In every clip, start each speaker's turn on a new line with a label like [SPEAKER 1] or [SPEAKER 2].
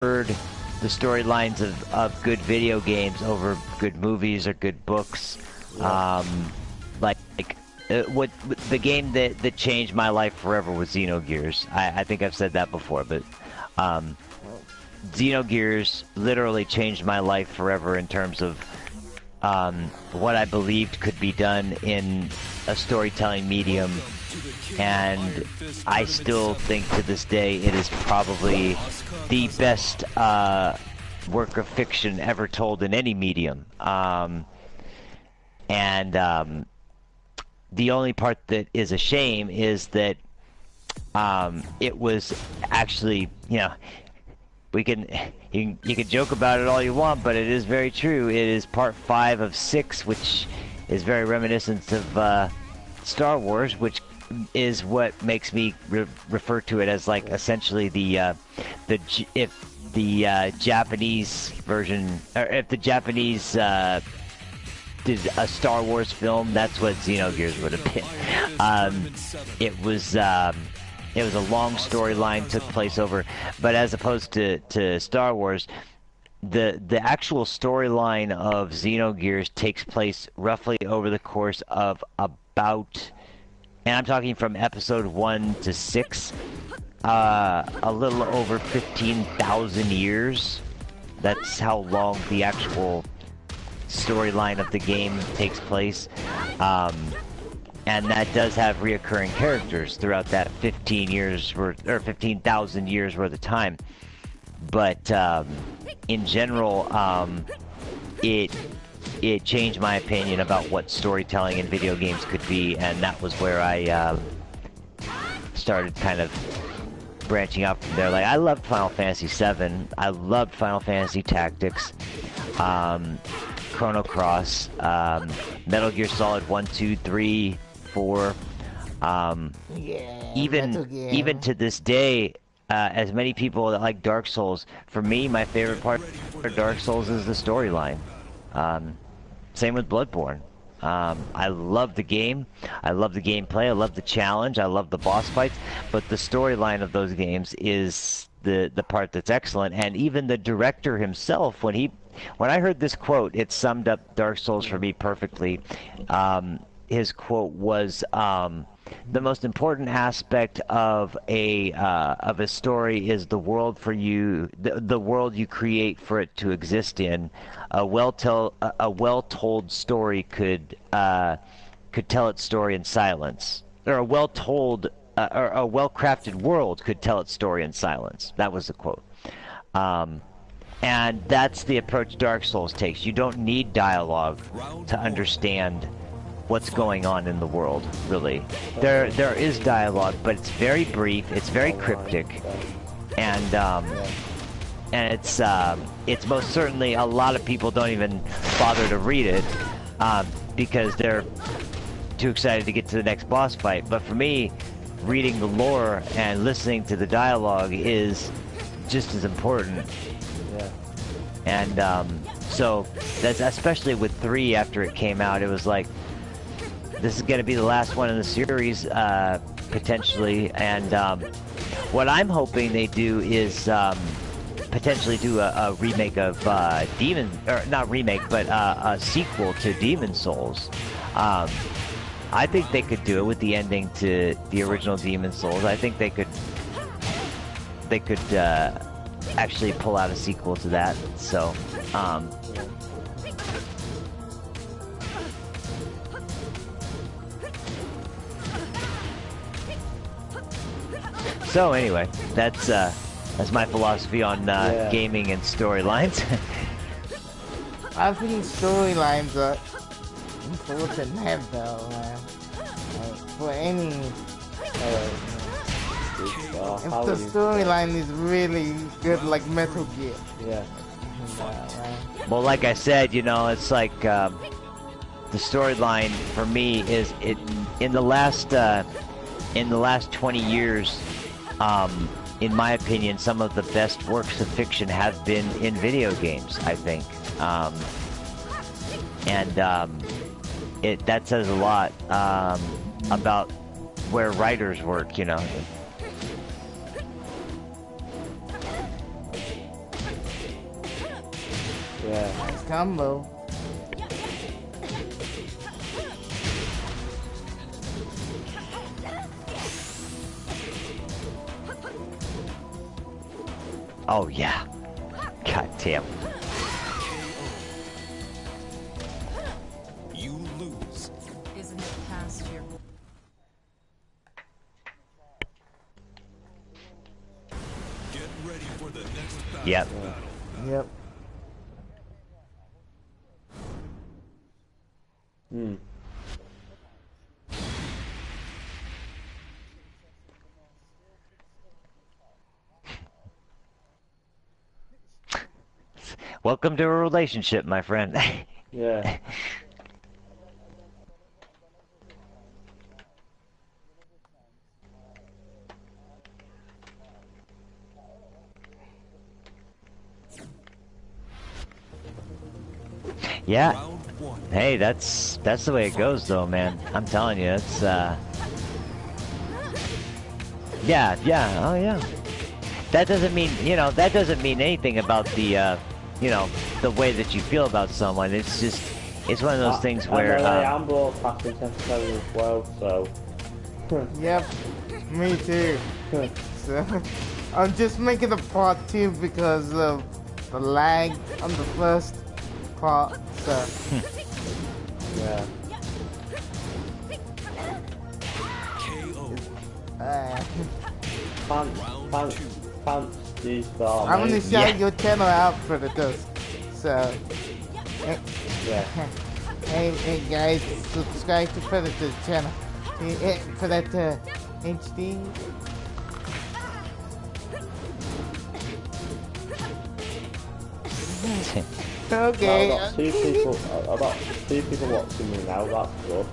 [SPEAKER 1] the storylines of good video games over good movies or good books. What the game that changed my life forever was Xenogears. I think I've said that before, but Xenogears literally changed my life forever in terms of what I believed could be done in a storytelling medium, and I still think to this day it is probably the best work of fiction ever told in any medium. The only part that is a shame is that it was actually, you can joke about it all you want, but it is very true. It is part 5 of 6, which is very reminiscent of Star Wars, which is what makes me refer to it as like essentially if the Japanese version, or if the Japanese did a Star Wars film, that's what Xenogears would have been. It was a long storyline, took place over, but as opposed to Star Wars, the actual storyline of Xenogears takes place roughly over the course of about, and I'm talking from episode 1 to 6, a little over 15,000 years. That's how long the actual storyline of the game takes place, and that does have reoccurring characters throughout that 15,000 years worth of time. But in general, it changed my opinion about what storytelling in video games could be, and that was where I started kind of branching out from there. Like, I loved Final Fantasy VII, I loved Final Fantasy Tactics, Chrono Cross, Metal Gear Solid 1, 2, 3, 4. Even to this day, as many people that like Dark Souls, for me, my favorite part of Dark Souls is the storyline. Same with Bloodborne. I love the game, I love the gameplay, I love the challenge, I love the boss fights, but the storyline of those games is the part that's excellent. And even the director himself, when I heard this quote, it summed up Dark Souls for me perfectly. His quote was, "The most important aspect of a story is the world for you, the world you create for it to exist in. A well-told story could tell its story in silence, or a well-told or a well-crafted world could tell its story in silence." That was the quote. And that's the approach Dark Souls takes. You don't need dialogue to understand what's going on in the world, really. There is dialogue, but it's very brief, it's very cryptic, and it's most certainly, a lot of people don't even bother to read it because they're too excited to get to the next boss fight. But for me, reading the lore and listening to the dialogue is just as important. And so that's, especially with 3 after it came out, it was like, this is going to be the last one in the series, potentially. And what I'm hoping they do is potentially do a remake of not remake, but a sequel to Demon Souls. I think they could do it with the ending to the original Demon Souls. I think they could actually pull out a sequel to that. So so anyway, that's my philosophy on gaming and storylines.
[SPEAKER 2] I think storylines are important to have, though, man. For any, if the storyline is really good, like Metal Gear.
[SPEAKER 3] Yeah.
[SPEAKER 1] Well, like I said, it's like the storyline for me is in the last 20 years. In my opinion, some of the best works of fiction have been in video games, I think. That says a lot about where writers work,
[SPEAKER 3] Yeah.
[SPEAKER 2] Nice combo.
[SPEAKER 1] Oh yeah. God damn.
[SPEAKER 4] You lose.
[SPEAKER 5] Isn't it past your...
[SPEAKER 4] Get ready for the next battle.
[SPEAKER 1] Yep.
[SPEAKER 2] Yep.
[SPEAKER 3] Hmm.
[SPEAKER 1] Welcome to a relationship, my friend.
[SPEAKER 3] Yeah.
[SPEAKER 1] Yeah.
[SPEAKER 4] Round one.
[SPEAKER 1] Hey, that's the way it goes, though, man. I'm telling you, it's yeah, oh yeah. That doesn't mean, you know, that doesn't mean anything about the, you know, the way that you feel about someone. It's just, it's one of those things where.
[SPEAKER 3] And I'm broadcasting Tekken 7 as well, so.
[SPEAKER 2] Yep. Me too. So, I'm just making a part 2 because of the lag on the first part. So.
[SPEAKER 3] Yeah.
[SPEAKER 4] KO.
[SPEAKER 3] Pants, these are
[SPEAKER 2] I'm gonna
[SPEAKER 3] amazing.
[SPEAKER 2] shout your channel out for the dust. So,
[SPEAKER 3] Yeah.
[SPEAKER 2] hey guys, subscribe to Predator's channel. Predator HD. Okay.
[SPEAKER 3] I've got two people watching me now, that's good.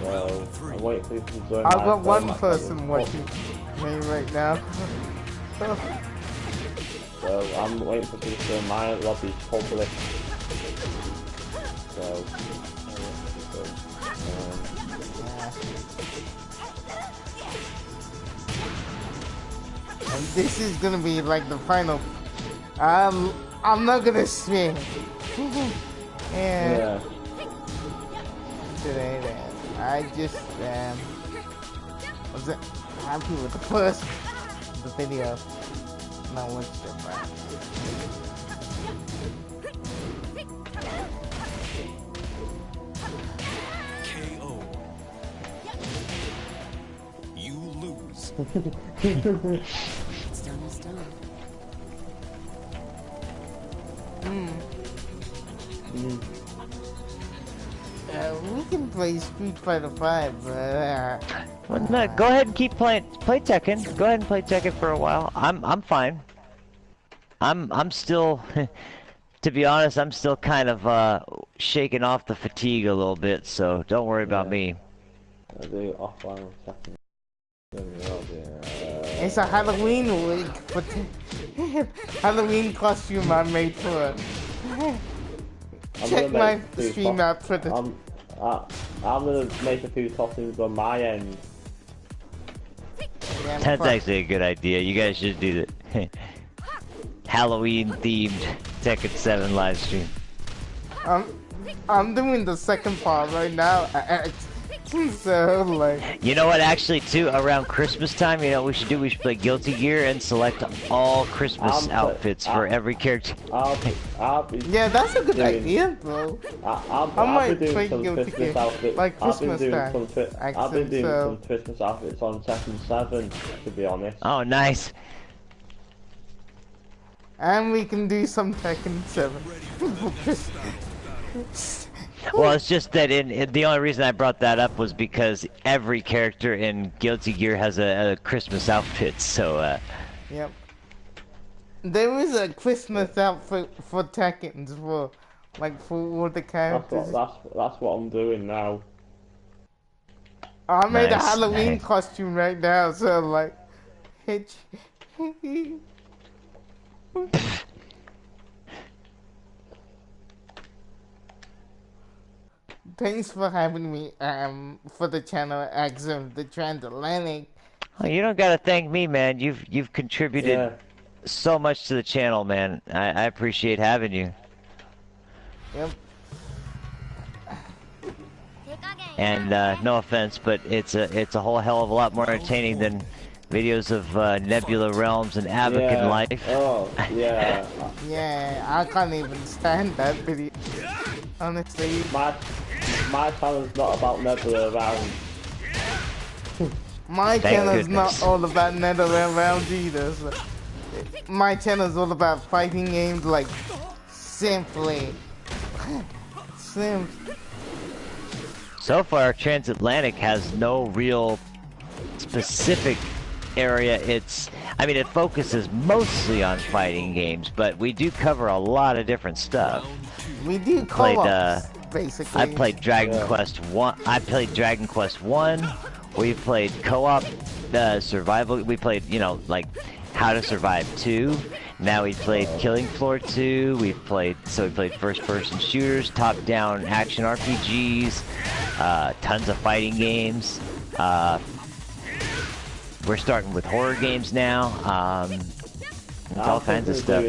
[SPEAKER 3] Well, I'm waiting for you to join.
[SPEAKER 2] I've got one person watching me right now.
[SPEAKER 3] So I'm waiting for people to join my lobby, hopefully. So,
[SPEAKER 2] And this is gonna be like the final. I'm not gonna swing.
[SPEAKER 3] yeah.
[SPEAKER 2] Today, I just was happy with the first video. Now what's different?
[SPEAKER 4] KO. You lose.
[SPEAKER 5] It's done is done.
[SPEAKER 2] We can play Street Fighter 5, but
[SPEAKER 1] Well, no, go ahead and keep playing. Play Tekken. Go ahead and play Tekken for a while. I'm fine. I'm still, to be honest, I'm still kind of shaking off the fatigue a little bit. So don't worry about me.
[SPEAKER 3] I do offline Tekken.
[SPEAKER 2] it's a Halloween week. But Halloween costume I made for it. Check my stream out for the.
[SPEAKER 3] I'm gonna make a few costumes on my end.
[SPEAKER 2] Yeah,
[SPEAKER 1] That's actually a good idea. You guys should do the Halloween themed Tekken 7 live stream.
[SPEAKER 2] I'm doing the second part right now. So like.
[SPEAKER 1] You know what? Actually, too, around Christmas time, you know what we should do? We should play Guilty Gear and select all Christmas outfits for every character.
[SPEAKER 3] I'll be
[SPEAKER 2] Yeah, that's a good
[SPEAKER 3] doing,
[SPEAKER 2] idea, bro.
[SPEAKER 3] I might
[SPEAKER 2] be
[SPEAKER 3] doing
[SPEAKER 2] doing
[SPEAKER 3] some
[SPEAKER 2] Guilty
[SPEAKER 3] Christmas
[SPEAKER 2] Gear,
[SPEAKER 3] outfits.
[SPEAKER 2] like Christmas time.
[SPEAKER 3] I've been doing some Christmas outfits on Tekken 7, to be honest.
[SPEAKER 1] Oh, nice.
[SPEAKER 2] And we can do some Tekken 7.
[SPEAKER 1] Well, it's just that the only reason I brought that up was because every character in Guilty Gear has a Christmas outfit, so
[SPEAKER 2] Yep. There is a Christmas outfit for Tekkens for all the characters.
[SPEAKER 3] That's what I'm doing now.
[SPEAKER 2] I made a
[SPEAKER 1] Nice.
[SPEAKER 2] Halloween costume right now, so like, thanks for having me for the channel Axum the Transatlantic.
[SPEAKER 1] oh, you don't gotta thank me, man. You've contributed
[SPEAKER 3] Yeah.
[SPEAKER 1] so much to the channel, man. I appreciate having you.
[SPEAKER 2] Yep.
[SPEAKER 1] And no offense, but it's a whole hell of a lot more entertaining than videos of Nebula Realms and Abacan Life.
[SPEAKER 3] Oh, yeah.
[SPEAKER 2] Yeah, I can't even stand that video. Honestly.
[SPEAKER 3] My channel's not about Nebula Realms.
[SPEAKER 2] My channel's not all about Nebula Realms either. So my channel's all about fighting games like simply.
[SPEAKER 1] So far, Transatlantic has no real specific area. I mean, it focuses mostly on fighting games, but we do cover a lot of different stuff.
[SPEAKER 2] We do co-ops, basically.
[SPEAKER 1] I played Dragon Quest 1. I played Dragon Quest 1. We played co-op survival. We played, you know, like How to Survive 2. Now we played Killing Floor 2. We played first-person shooters, top-down action RPGs, tons of fighting games. We're starting with horror games now. It's all kinds of stuff.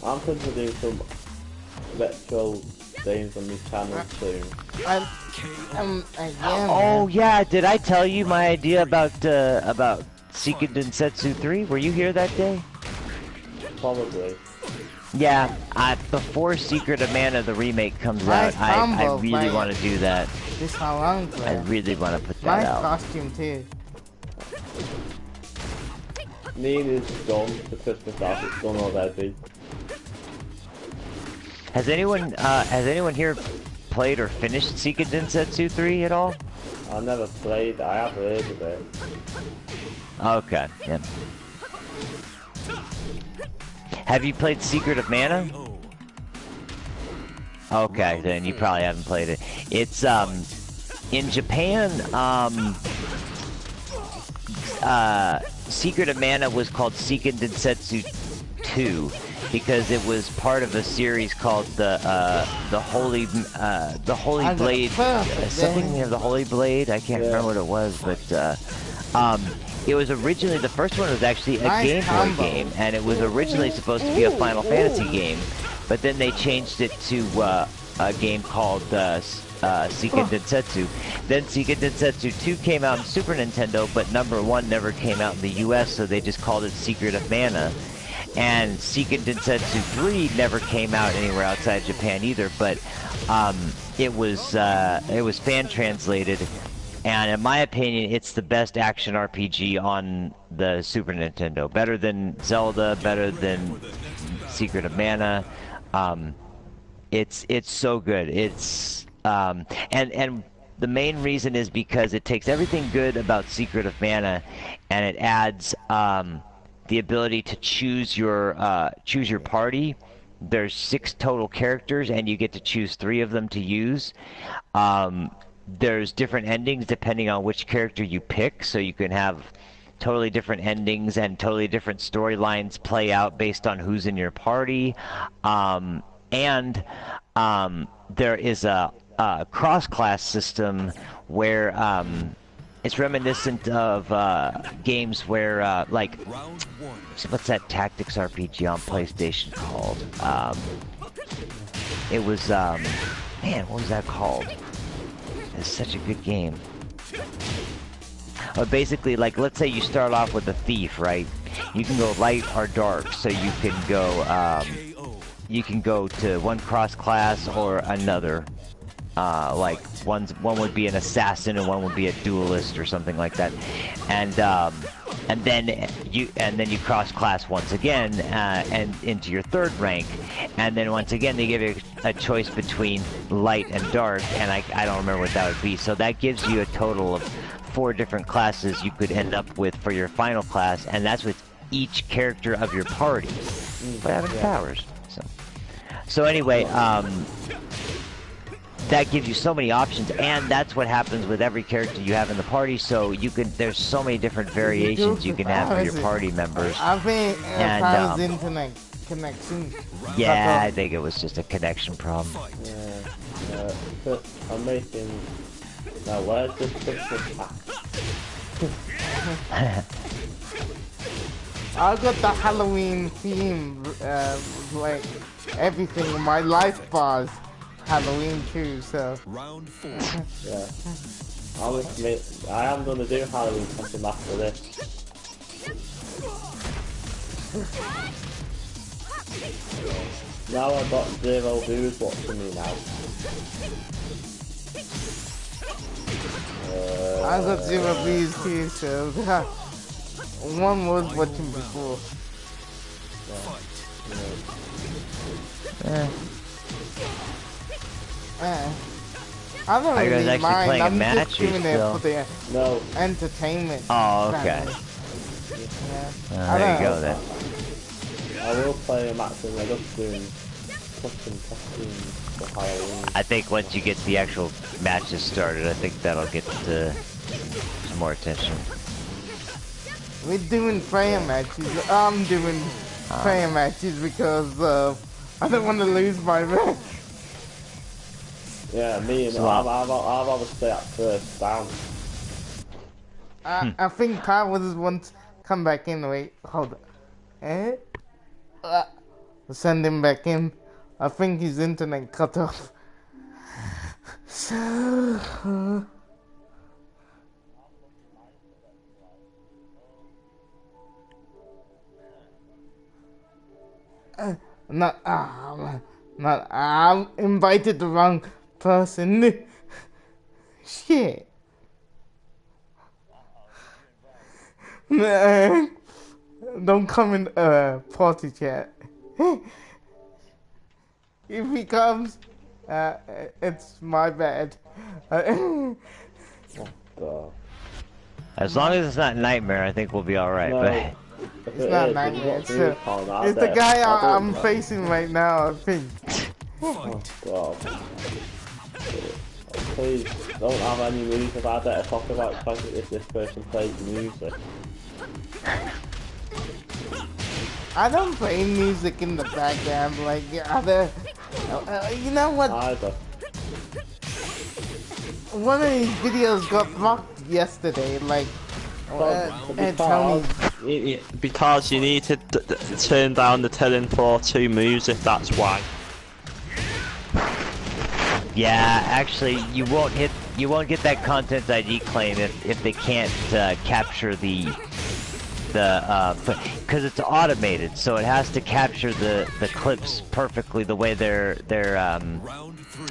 [SPEAKER 3] I'm considering some retro games on this channel soon.
[SPEAKER 1] Oh yeah, did I tell you my idea about Seeker Densetsu 3? Were you here that day?
[SPEAKER 3] Probably.
[SPEAKER 1] Yeah, before Secret of Mana the remake comes out, I really want to do that.
[SPEAKER 2] This how long,
[SPEAKER 1] I really want to put that out.
[SPEAKER 2] Nice costume too.
[SPEAKER 3] Neil is done. The Christmas outfit's done already.
[SPEAKER 1] Has anyone here played or finished Seeker Densetsu 3 at all?
[SPEAKER 3] I never played. I have heard of it.
[SPEAKER 1] Okay, yeah. Have you played Secret of Mana? Okay, then you probably haven't played it. It's in Japan, Secret of Mana was called Seiken Densetsu 2 because it was part of a series called the Holy Blade, something of the Holy Blade. I can't remember what it was, but it was originally, the first one was actually a Game Boy game, and it was originally supposed to be a Final Fantasy game, but then they changed it to a game called Seiken Densetsu. Then Seiken Densetsu 2 came out in Super Nintendo, but number 1 never came out in the US, so they just called it Secret of Mana. And Seiken Densetsu 3 never came out anywhere outside Japan either, but it was fan translated. And in my opinion, it's the best action RPG on the Super Nintendo. Better than Zelda, better than Secret of Mana. It's so good. It's and the main reason is because it takes everything good about Secret of Mana, and it adds the ability to choose your party. There's 6 total characters, and you get to choose 3 of them to use. There's different endings depending on which character you pick, so you can have totally different endings and totally different storylines play out based on who's in your party. And there is a cross-class system where it's reminiscent of games where, like, what's that tactics RPG on PlayStation called? It was, man, what was that called? It's such a good game. But basically, like, let's say you start off with a thief, right? You can go light or dark, so you can go to one cross class or another. Like one would be an assassin and one would be a duelist or something like that, and then you cross class once again and into your 3rd rank, and then once again they give you a choice between light and dark, and I don't remember what that would be. So that gives you a total of 4 different classes you could end up with for your final class, and that's with each character of your party, but having powers. So anyway, that gives you so many options, and that's what happens with every character you have in the party. So there's so many different variations you can have for your party members.
[SPEAKER 2] I think Kyle's internet connection.
[SPEAKER 1] Yeah, I think it was just a connection problem.
[SPEAKER 3] Yeah, I'm making. Now, where's this Christmas pack?
[SPEAKER 2] I got the Halloween theme, like everything. My life bars Halloween too, so.
[SPEAKER 4] Round 4.
[SPEAKER 3] Yeah. I am gonna do Halloween costume after this. Now I've got 0 views watching me now.
[SPEAKER 2] I got 0 views too, so one was watching before. I don't
[SPEAKER 1] Are you guys
[SPEAKER 2] really
[SPEAKER 1] actually
[SPEAKER 2] mind.
[SPEAKER 1] playing a
[SPEAKER 2] I'm
[SPEAKER 1] match
[SPEAKER 2] just
[SPEAKER 1] or
[SPEAKER 2] doing it
[SPEAKER 1] still?
[SPEAKER 2] for the
[SPEAKER 3] No.
[SPEAKER 2] entertainment.
[SPEAKER 1] Oh, okay.
[SPEAKER 2] Yeah.
[SPEAKER 1] There you go then.
[SPEAKER 3] I will play a match and I'm just doing custom costumes for Halloween.
[SPEAKER 1] I think once you get the actual matches started, I think that'll get some more attention.
[SPEAKER 2] We're doing prayer matches. I'm doing prayer matches because I don't want to lose my rank.
[SPEAKER 3] Yeah, me and
[SPEAKER 1] Swap.
[SPEAKER 3] I'd rather stay at first down.
[SPEAKER 2] I think Kyle was once come back in. Wait, hold on. Send him back in. I think his internet cut off. So. I invited the wrong person. Shit. Man, don't come in party chat. If he comes, it's my bad.
[SPEAKER 3] Oh, God.
[SPEAKER 1] As long as it's not Nightmare, I think we'll be alright.
[SPEAKER 3] No.
[SPEAKER 1] But
[SPEAKER 3] If
[SPEAKER 2] It's
[SPEAKER 3] it
[SPEAKER 2] not
[SPEAKER 3] is,
[SPEAKER 2] Nightmare.
[SPEAKER 3] it's not Colin, I
[SPEAKER 2] It's the
[SPEAKER 3] bet.
[SPEAKER 2] guy
[SPEAKER 3] I don't
[SPEAKER 2] I'm
[SPEAKER 3] know.
[SPEAKER 2] facing right now, I think.
[SPEAKER 3] Oh, God. Please, don't have any music. I better talk about something if this person plays music.
[SPEAKER 2] I don't play music in the background like other. You know what?
[SPEAKER 3] Either.
[SPEAKER 2] One of these videos got blocked yesterday. Like, Tony.
[SPEAKER 6] Because you need to turn down the 10.42 music, that's why.
[SPEAKER 1] yeah, actually, you won't get that content ID claim if they can't capture the because it's automated, so it has to capture the clips perfectly the way they're
[SPEAKER 4] Round 3.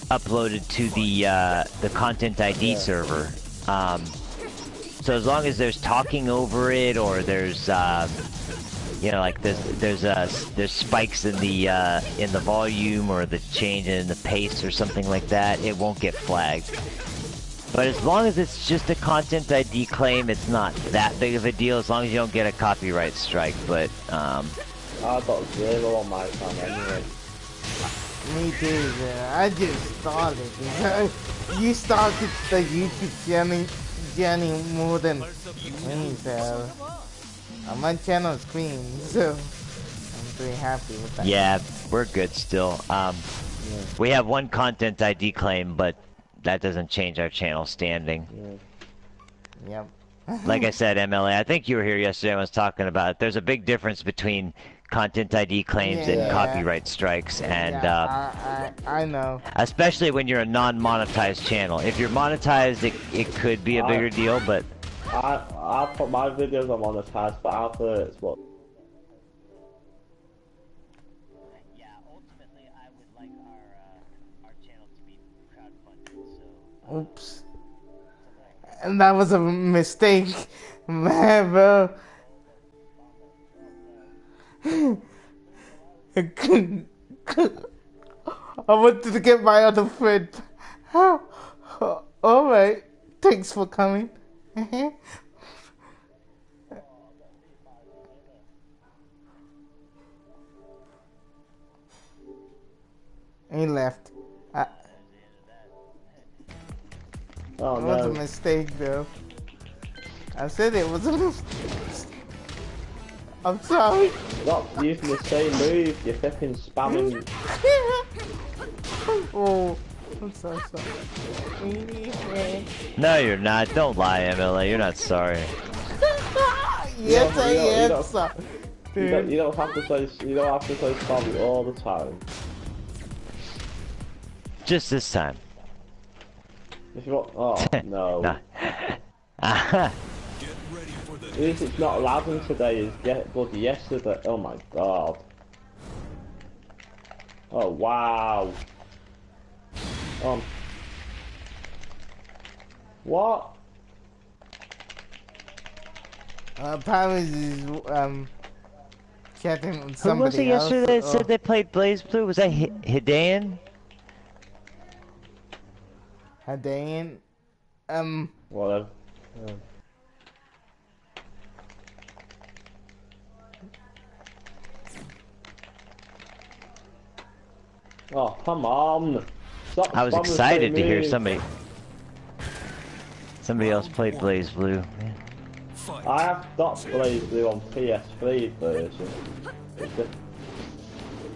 [SPEAKER 1] uploaded to the content ID server. So as long as there's talking over it, or there's you know, like there's spikes in the volume, or the change in the pace or something like that, it won't get flagged. But as long as it's just a content ID claim, it's not that big of a deal, as long as you don't get a copyright strike. But
[SPEAKER 3] I got 0 on my channel anyway.
[SPEAKER 2] Me too. I just started. You started the YouTube journey more than me, so my channel's clean. So I'm pretty happy with that.
[SPEAKER 1] yeah, we're good still. We have one content ID claim, but that doesn't change our channel standing.
[SPEAKER 2] Yep.
[SPEAKER 1] Like I said, MLA, I think you were here yesterday and was talking about it. There's a big difference between content ID claims and
[SPEAKER 2] Yeah.
[SPEAKER 1] copyright strikes, and
[SPEAKER 2] Yeah, I know.
[SPEAKER 1] especially when you're a non-monetized channel. If you're monetized, it could be a bigger deal, but
[SPEAKER 3] I put my videos on monetized, but after it's what.
[SPEAKER 1] yeah, ultimately, I would like our channel to be crowdfunded. So
[SPEAKER 2] Oops. And that was a mistake, man, bro. I wanted to get my other friend. Alright, thanks for coming. He left.
[SPEAKER 3] Oh
[SPEAKER 2] It was a
[SPEAKER 3] no.
[SPEAKER 2] mistake, though. I said it was a mistake. I'm sorry.
[SPEAKER 3] Stop using the same move, you're flipping spamming.
[SPEAKER 2] Oh, I'm so sorry.
[SPEAKER 1] no, you're not. Don't lie, MLA. You're not sorry.
[SPEAKER 2] Yes, I am.
[SPEAKER 3] You don't have to play. You don't have to play Spammy all the time.
[SPEAKER 1] Just this time.
[SPEAKER 3] If you want, oh no.
[SPEAKER 1] Nah.
[SPEAKER 4] Get ready for the
[SPEAKER 3] The reason it's not allowed today is get bloody yesterday. Oh my god. Oh wow. What?
[SPEAKER 2] Paris is chatting with
[SPEAKER 1] Who was it
[SPEAKER 2] somebody else.
[SPEAKER 1] yesterday that said they played Blaze Blue? Was that Hidayan?
[SPEAKER 2] Hadayan.
[SPEAKER 3] Whatever. Oh come on! Stop
[SPEAKER 1] I was
[SPEAKER 3] spamming the
[SPEAKER 1] excited to
[SPEAKER 3] same
[SPEAKER 1] hear
[SPEAKER 3] move.
[SPEAKER 1] somebody else played Blaze Blue.
[SPEAKER 4] fight.
[SPEAKER 3] I have got Blaze Blue on PS3 version.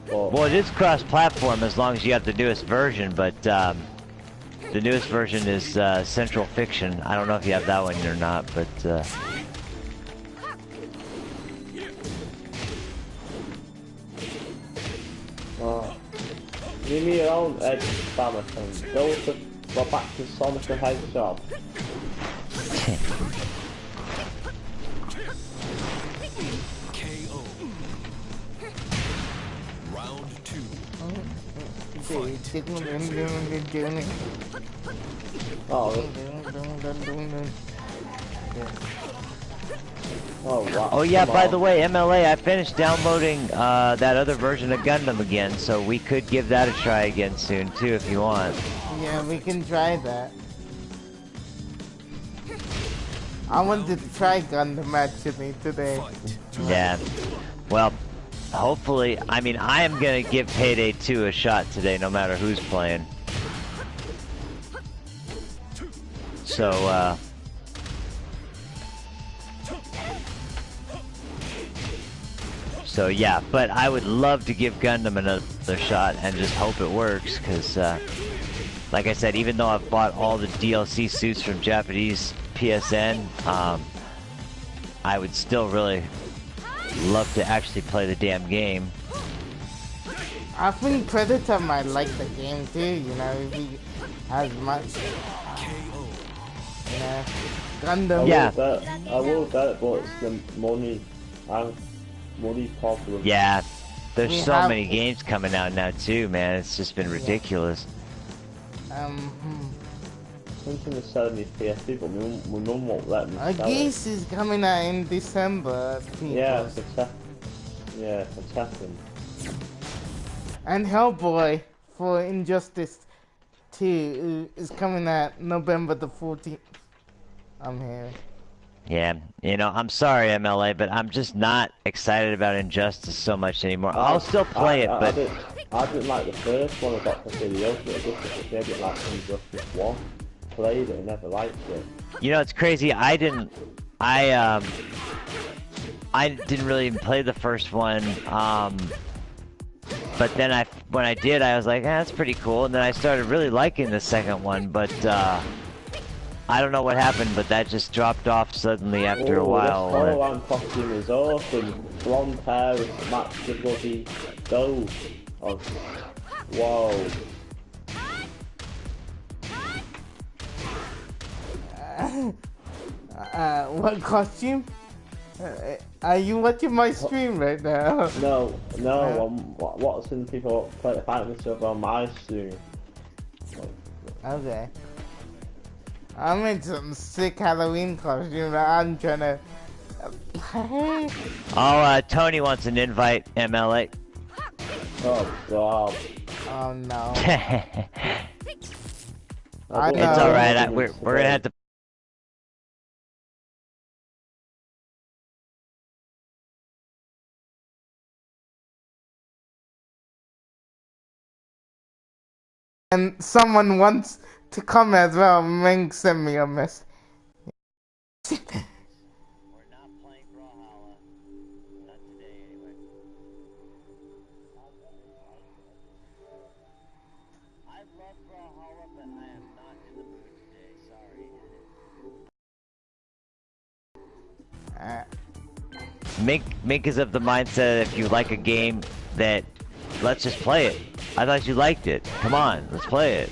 [SPEAKER 1] Well, it is cross-platform as long as you have the newest version, but the newest version is Central Fiction. I don't know if you have that one or not, but
[SPEAKER 3] Leave me alone, Ed Spammer, and go back to Sonic the Hedgehog.
[SPEAKER 4] KO. Round 2.
[SPEAKER 3] Oh, oh wow.
[SPEAKER 1] oh yeah,
[SPEAKER 3] come
[SPEAKER 1] by
[SPEAKER 3] on.
[SPEAKER 1] the way, MLA, I finished downloading that other version of Gundam again, so we could give that a try again soon too if you want.
[SPEAKER 2] Yeah, we can try that. I wanted to try Gundam actually today.
[SPEAKER 1] Yeah. Well, hopefully, I mean, I am gonna give Payday 2 a shot today, no matter who's playing. So, So yeah, but I would love to give Gundam another shot and just hope it works, because, like I said, even though I've bought all the DLC suits from Japanese PSN, I would still really love to actually play the damn game.
[SPEAKER 2] I think Predator might like the game too, you know, if he has much. Yeah. Gundam.
[SPEAKER 1] Yeah.
[SPEAKER 3] I will bet it, but it's the money. Money problem.
[SPEAKER 1] Yeah, there's
[SPEAKER 2] We
[SPEAKER 1] so
[SPEAKER 2] have-
[SPEAKER 1] many games coming out now too, man. It's just been ridiculous.
[SPEAKER 3] Something is selling me PSP, but my mum won't let me
[SPEAKER 2] A
[SPEAKER 3] sell it.
[SPEAKER 2] Geese is coming out in December, people.
[SPEAKER 3] Yeah, for Tekken.
[SPEAKER 2] And Hellboy for Injustice 2 is coming out November the 14th. I'm hearing.
[SPEAKER 1] Yeah, you know, I'm sorry, MLA, but I'm just not excited about Injustice so much anymore. I'll still play it, but
[SPEAKER 3] I didn't like the first one. I got the video, but I didn't like Injustice 1. Played it and never liked it.
[SPEAKER 1] you know, it's crazy. I didn't really even play the first one. But then when I did, I was like, that's pretty cool. And then I started really liking the second one, but I don't know what happened, but that just dropped off suddenly after a while.
[SPEAKER 3] The Spider-Man costume is awesome. Blonde hair with match the bloody stove. Oh, whoa.
[SPEAKER 2] What costume? Are you watching my stream right now?
[SPEAKER 3] No, I'm watching people fighting each other on my stream.
[SPEAKER 2] Okay. I'm in some sick Halloween costume that I'm trying to play.
[SPEAKER 1] Oh, Tony wants an invite, MLA.
[SPEAKER 3] Oh god.
[SPEAKER 2] Oh no.
[SPEAKER 1] It's
[SPEAKER 2] I know.
[SPEAKER 1] alright, we're gonna have to.
[SPEAKER 2] And someone wants to come as well. Meng sent me a message.
[SPEAKER 1] We're not playing Brawlhalla. Not today, anyway. I love Brawlhalla, but I am not in the mood today. Sorry. Mink is of the mindset if you like a game that let's just play it. I thought you liked it. Come on, let's play it.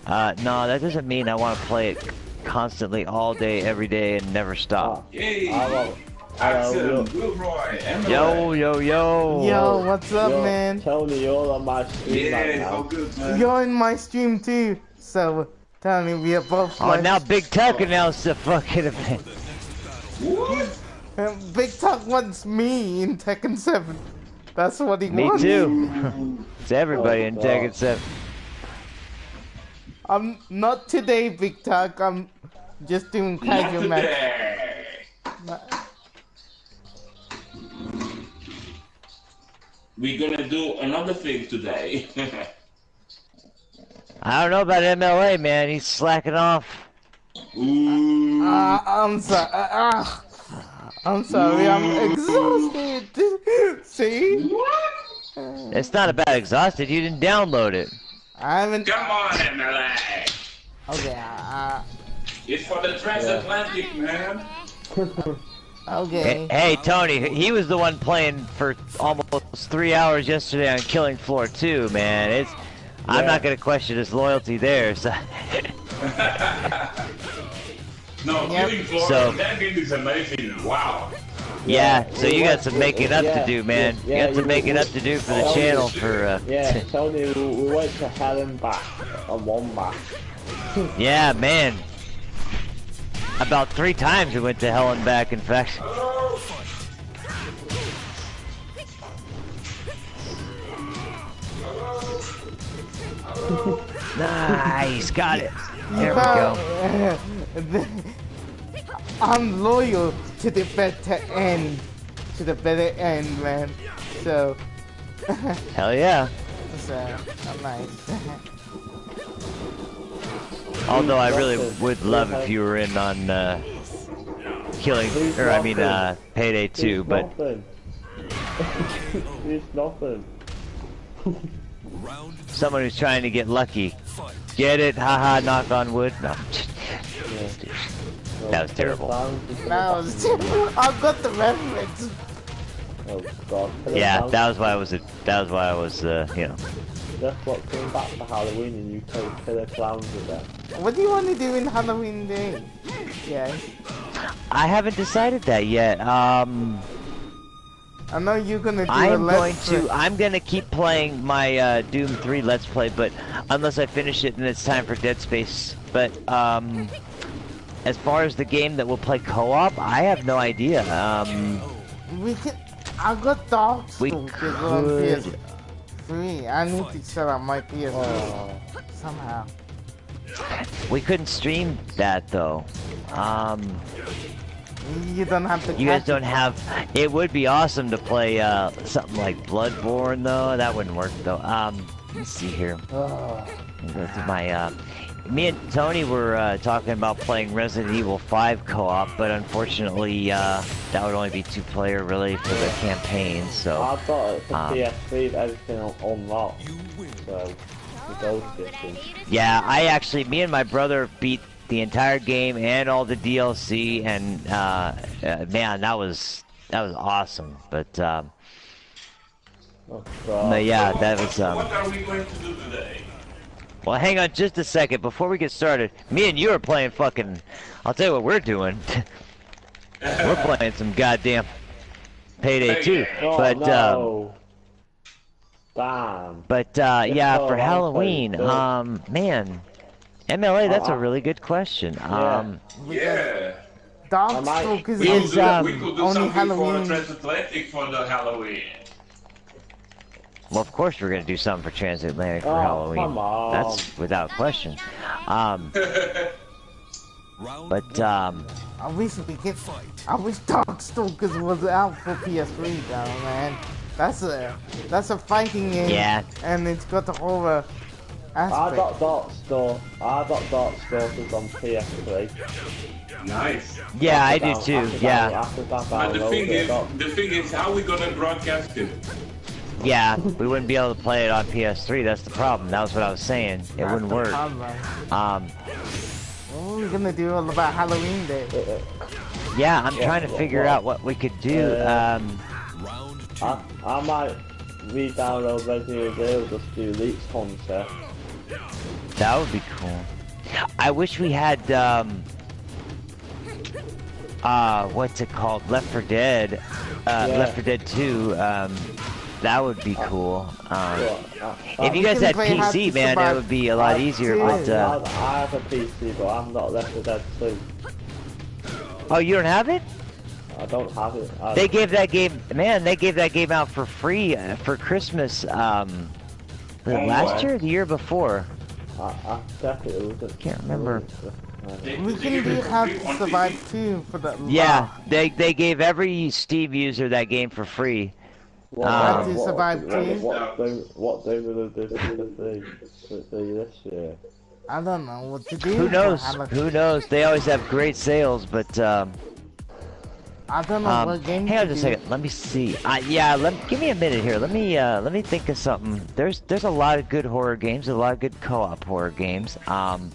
[SPEAKER 1] No, that doesn't mean I want to play it constantly all day, every day, and never stop.
[SPEAKER 7] Yay!
[SPEAKER 3] Hello,
[SPEAKER 7] Axel, Wilroy, Emily.
[SPEAKER 1] Yo, yo, yo.
[SPEAKER 2] Yo, what's up, man?
[SPEAKER 3] Tony, you're on my stream right
[SPEAKER 7] Yeah, all
[SPEAKER 3] now.
[SPEAKER 7] good, man.
[SPEAKER 2] You're in my stream too, so Tony, we are both.
[SPEAKER 1] Oh, now Big Tuck announced the fucking event.
[SPEAKER 7] What?
[SPEAKER 2] Big Tuck wants me in Tekken 7. That's what he
[SPEAKER 1] Me
[SPEAKER 2] wants.
[SPEAKER 1] too. It's everybody in Tekken 7.
[SPEAKER 2] I'm not today, Big Tuck. I'm just doing
[SPEAKER 7] Not
[SPEAKER 2] casual match.
[SPEAKER 7] today. We're gonna do another thing today.
[SPEAKER 1] I don't know about MLA, man. He's slacking off.
[SPEAKER 7] Ooh.
[SPEAKER 2] I'm sorry. I'm sorry. I'm exhausted. See?
[SPEAKER 1] It's not about exhausted. You didn't download it.
[SPEAKER 2] I haven't.
[SPEAKER 7] Come on, MLA.
[SPEAKER 2] Okay.
[SPEAKER 7] It's for the transatlantic, man.
[SPEAKER 2] Okay.
[SPEAKER 1] Hey, Tony, he was the one playing for almost 3 hours yesterday on Killing Floor 2, man. I'm not gonna question his loyalty there. So.
[SPEAKER 7] No,
[SPEAKER 2] Yep.
[SPEAKER 7] Killing Floor,
[SPEAKER 1] So-
[SPEAKER 7] that game is amazing. Wow.
[SPEAKER 1] Yeah, so you got some making up to do, man. You got some making up to do for the channel for,
[SPEAKER 3] Yeah, Tony, we went to hell and back on one match.
[SPEAKER 1] yeah, man. About 3 times we went to hell and back, in fact. Nice, got it. There we go.
[SPEAKER 2] I'm loyal to the better end. To the better end, man. So,
[SPEAKER 1] Hell yeah.
[SPEAKER 2] I'm nice.
[SPEAKER 1] Although I really would love if you were in on Killing, or I mean Payday 2, but
[SPEAKER 3] Nothing. It's nothing.
[SPEAKER 4] Round
[SPEAKER 1] someone who's trying to get lucky. Get it? Haha, knock on wood. No. That was terrible.
[SPEAKER 2] Now, I've got the reference.
[SPEAKER 3] Oh god.
[SPEAKER 1] Yeah, that was why I was, you know.
[SPEAKER 3] That's what came back for Halloween and you play killer clowns with them.
[SPEAKER 2] What do you want to do in Halloween Day? Yeah,
[SPEAKER 1] I haven't decided that yet.
[SPEAKER 2] I know you're gonna do a let's play.
[SPEAKER 1] I'm gonna keep playing my Doom 3 Let's Play, but unless I finish it, then it's time for Dead Space. But as far as the game that we'll play co-op, I have no idea.
[SPEAKER 2] We can. I got Dark
[SPEAKER 1] We
[SPEAKER 2] Souls on
[SPEAKER 1] could.
[SPEAKER 2] PS3. I need to set up my PS3 somehow.
[SPEAKER 1] We couldn't stream that though.
[SPEAKER 2] You don't have to.
[SPEAKER 1] You guys
[SPEAKER 2] catch
[SPEAKER 1] don't
[SPEAKER 2] it.
[SPEAKER 1] have. It would be awesome to play something like Bloodborne though. That wouldn't work though. Let's see here. Go through my. Me and Tony were talking about playing Resident Evil 5 co-op, but unfortunately that would only be 2-player really for the campaign. So
[SPEAKER 3] I thought for PS3 everything unlocked.
[SPEAKER 4] you win.
[SPEAKER 3] So the ghost distance.
[SPEAKER 1] yeah, me and my brother beat the entire game and all the DLC, and man, that was awesome. But
[SPEAKER 3] Oh god.
[SPEAKER 1] but yeah, that was
[SPEAKER 7] What are we going to do today?
[SPEAKER 1] Well, hang on just a second before we get started. Me and you are playing fucking. I'll tell you what we're doing. We're playing some goddamn Payday 2.
[SPEAKER 3] Oh,
[SPEAKER 1] But
[SPEAKER 3] no. Damn.
[SPEAKER 1] yeah,
[SPEAKER 3] so
[SPEAKER 1] for
[SPEAKER 3] long
[SPEAKER 1] Halloween,
[SPEAKER 3] playing
[SPEAKER 1] man, MLA, that's a really good question.
[SPEAKER 7] Yeah.
[SPEAKER 2] Dark
[SPEAKER 3] might-
[SPEAKER 2] Souls
[SPEAKER 7] We
[SPEAKER 2] is
[SPEAKER 7] could do, we could do
[SPEAKER 2] only
[SPEAKER 7] something for
[SPEAKER 2] Halloween.
[SPEAKER 7] transatlantic for the Halloween.
[SPEAKER 1] Well, of course we're gonna do something for Transatlantic for
[SPEAKER 3] Oh,
[SPEAKER 1] Halloween.
[SPEAKER 3] come on.
[SPEAKER 1] That's without question.
[SPEAKER 4] Round
[SPEAKER 1] But
[SPEAKER 2] I wish we could. I wish Darkstalkers was out for PS3 though, man. That's a fighting game.
[SPEAKER 1] Yeah.
[SPEAKER 2] And it's got the horror
[SPEAKER 3] I
[SPEAKER 2] aspect.
[SPEAKER 3] got Darkstalkers on PS3.
[SPEAKER 7] Nice.
[SPEAKER 1] yeah, I do too. Yeah,
[SPEAKER 7] But the thing is, how we gonna broadcast it?
[SPEAKER 1] yeah. We wouldn't be able to play it on PS3. That's the problem. That was what I was saying. It
[SPEAKER 2] That's
[SPEAKER 1] wouldn't
[SPEAKER 2] the
[SPEAKER 1] work.
[SPEAKER 2] problem.
[SPEAKER 1] Um,
[SPEAKER 2] What are we gonna do all about Halloween Day?
[SPEAKER 1] Yeah, I'm trying to figure out what we could do.
[SPEAKER 4] Round two.
[SPEAKER 3] I might re-download Resident Evil, just do Leech Hunter.
[SPEAKER 1] That would be cool. I wish we had, what's it called? Left 4 Dead. Left 4 Dead 2. That would be cool. If you guys had PC, man, it would be a lot easier, but,
[SPEAKER 3] I have a PC, but I'm not Left 4 Dead 2.
[SPEAKER 1] Oh, you don't have it?
[SPEAKER 3] I don't have it.
[SPEAKER 1] They gave that game, man, they gave that game out for free for Christmas, was it last year or the year before?
[SPEAKER 3] I definitely wouldn't.
[SPEAKER 1] Can't remember.
[SPEAKER 2] We can do How to Survive 2 for the...
[SPEAKER 1] Yeah, they gave every Steam user that game for free.
[SPEAKER 2] How to Survive 2?
[SPEAKER 3] What they will do this year?
[SPEAKER 2] I don't know what to do.
[SPEAKER 1] Who knows? Who knows? They always have great sales, but
[SPEAKER 2] I don't know what game
[SPEAKER 1] hang on
[SPEAKER 2] to
[SPEAKER 1] just a
[SPEAKER 2] do.
[SPEAKER 1] second. Let me see. Yeah, give me a minute here. Let me think of something. There's a lot of good horror games, a lot of good co-op horror games. Trying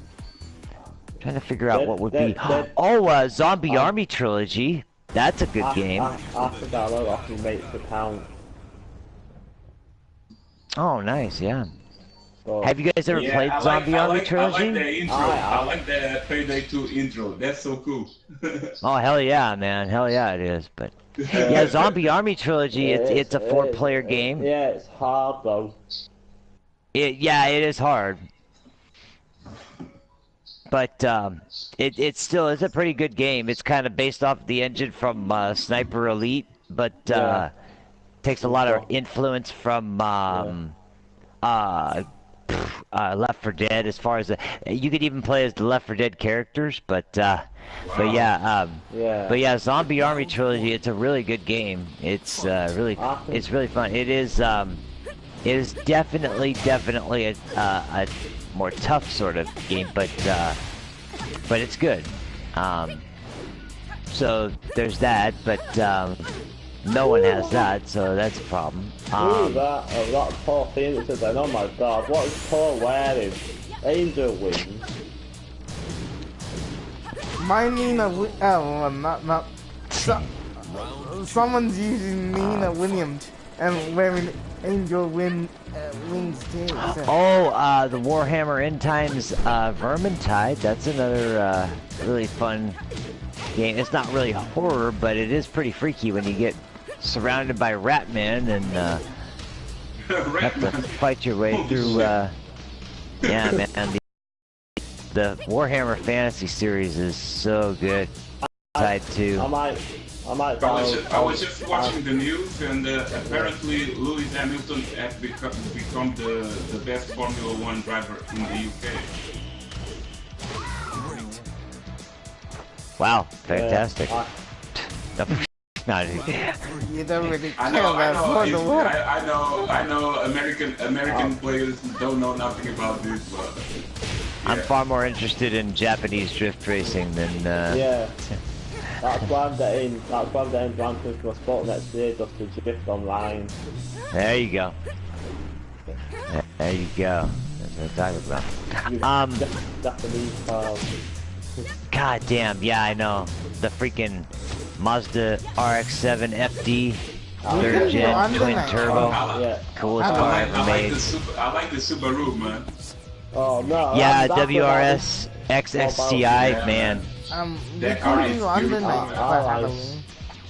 [SPEAKER 1] to figure out what would be. Oh, Zombie Army Trilogy. That's a good game.
[SPEAKER 3] After that, I'll off your mate's account.
[SPEAKER 1] Oh, nice. Yeah.
[SPEAKER 3] So,
[SPEAKER 1] Have you guys ever played Zombie Army Trilogy?
[SPEAKER 7] I like the intro. I like the Payday 2 intro. That's so cool.
[SPEAKER 1] Oh, hell yeah, man. Hell yeah, it is. But yeah, Zombie Army Trilogy. It's a 4-player game.
[SPEAKER 3] Yeah, it's hard though.
[SPEAKER 1] Yeah, it is hard. But it still is a pretty good game. It's kind of based off the engine from Sniper Elite, but takes a lot of influence from Left 4 Dead as far as you could even play as the Left 4 Dead characters, but yeah, Zombie Army Trilogy. It's a really good game. It's really fun. It is definitely a more tough sort of game, but it's good. So there's that, but no one has that, so that's a problem.
[SPEAKER 3] That poor Phoenix is then, oh my god, what is Paul wearing? Angel wings.
[SPEAKER 2] My Nina, not. Someone's using Nina Williams and wearing angel wings too. So.
[SPEAKER 1] Oh, the Warhammer End Times Vermintide. That's another really fun game. It's not really horror, but it is pretty freaky when you get surrounded by Ratmen and have to fight your way through. Yeah, man. The Warhammer Fantasy series is so good. Side 2.
[SPEAKER 3] I might.
[SPEAKER 7] I was just watching the news, and apparently Lewis Hamilton has become the best Formula 1 driver in the UK.
[SPEAKER 1] Wow, fantastic.
[SPEAKER 2] You don't really care
[SPEAKER 7] I know.
[SPEAKER 2] about
[SPEAKER 7] I know. American players don't know nothing about this, but
[SPEAKER 1] I'm far more interested in Japanese drift racing than.
[SPEAKER 3] Yeah. That's why I'm getting Gran Turismo Sport next year, just to drift online.
[SPEAKER 1] There you go. There you go. That's what I'm talking about.
[SPEAKER 3] Japanese cars.
[SPEAKER 1] God damn, yeah, I know. The freaking Mazda RX-7 FD, 3rd gen, twin turbo, coolest car ever made.
[SPEAKER 7] I like the Subaru, man.
[SPEAKER 3] Oh no.
[SPEAKER 1] Yeah, WRS XSCI, man.
[SPEAKER 2] We can do Undernight for Halloween.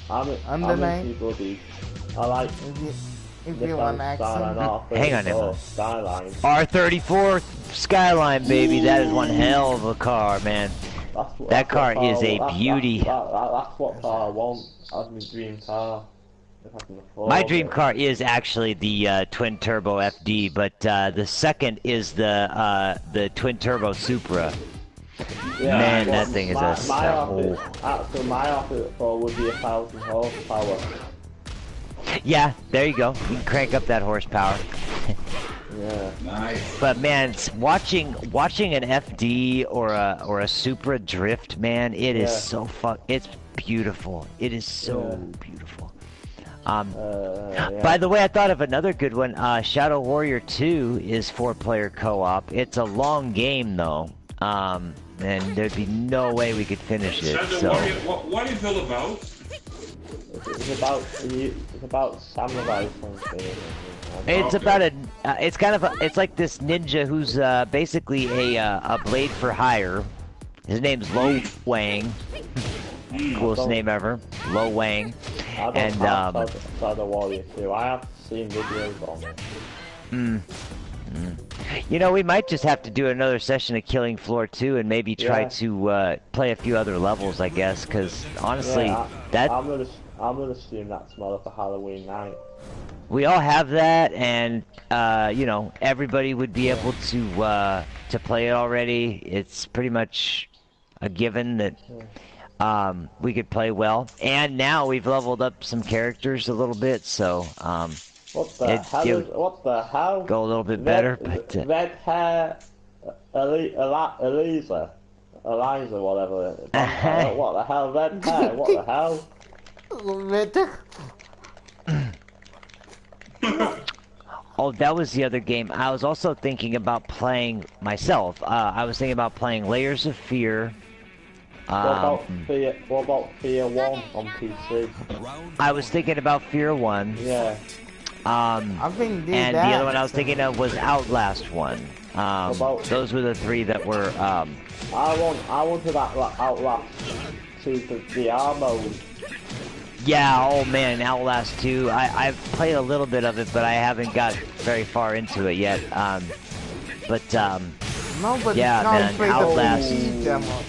[SPEAKER 2] Undernight.
[SPEAKER 3] I like
[SPEAKER 2] if you want action.
[SPEAKER 1] Hang on a minute.
[SPEAKER 3] Skyline.
[SPEAKER 1] R34 Skyline, baby. That is one hell of a car, man. That car is a beauty.
[SPEAKER 3] That's what car I want as my dream car. If I can afford
[SPEAKER 1] My dream car is actually the twin turbo FD, but the second is the twin turbo Supra.
[SPEAKER 3] Yeah,
[SPEAKER 1] Man, that thing is a
[SPEAKER 3] my offer for would be 1,000 horsepower.
[SPEAKER 1] Yeah, there you go. You can crank up that horsepower.
[SPEAKER 3] Yeah.
[SPEAKER 7] Nice.
[SPEAKER 1] But man, watching an FD or a Supra drift, man, it is so it's beautiful. It is so beautiful. By the way, I thought of another good one. Shadow Warrior 2 is 4-player co-op. It's a long game though. and there'd be no way we could finish it.
[SPEAKER 7] Shadow
[SPEAKER 1] So
[SPEAKER 7] Warrior, what is it all about?
[SPEAKER 3] It's about samurai something.
[SPEAKER 1] it's
[SPEAKER 7] Okay.
[SPEAKER 1] about it's kind of it's like this ninja who's basically a blade for hire. His name's Lo Wang. Coolest name ever, Lo Wang.
[SPEAKER 3] I don't
[SPEAKER 1] And
[SPEAKER 3] have Shadow Warrior 2. I have seen videos on it.
[SPEAKER 1] you know, we might just have to do another session of Killing Floor 2 and maybe try
[SPEAKER 3] Yeah.
[SPEAKER 1] to play a few other levels, I guess, because honestly,
[SPEAKER 3] I'm gonna stream that tomorrow for Halloween night.
[SPEAKER 1] we all have that, and you know, everybody would be able to play it already. It's pretty much a given that we could play well, and now we've leveled up some characters a little bit, so
[SPEAKER 3] What the hell? What the hell?
[SPEAKER 1] go a little bit better. But
[SPEAKER 3] Red hair, Eliza, whatever. What the hell? Red hair. What the hell?
[SPEAKER 1] oh, that was the other game. I was also thinking about playing myself. I was thinking about playing Layers of Fear.
[SPEAKER 3] What about Fear 1 on PC?
[SPEAKER 1] I was thinking about Fear 1.
[SPEAKER 3] Yeah.
[SPEAKER 2] I think did
[SPEAKER 1] And
[SPEAKER 2] that.
[SPEAKER 1] the other one I was thinking of was Outlast 1.
[SPEAKER 3] about-
[SPEAKER 1] Those were the three that were,
[SPEAKER 3] I wanted that Outlast 2 for VR mode.
[SPEAKER 1] yeah, oh man, Outlast 2. I've played a little bit of it, but I haven't got very far into it yet.
[SPEAKER 2] Nobody
[SPEAKER 1] yeah,
[SPEAKER 2] can't
[SPEAKER 1] man,
[SPEAKER 2] play the
[SPEAKER 1] Outlast.
[SPEAKER 2] PC demo.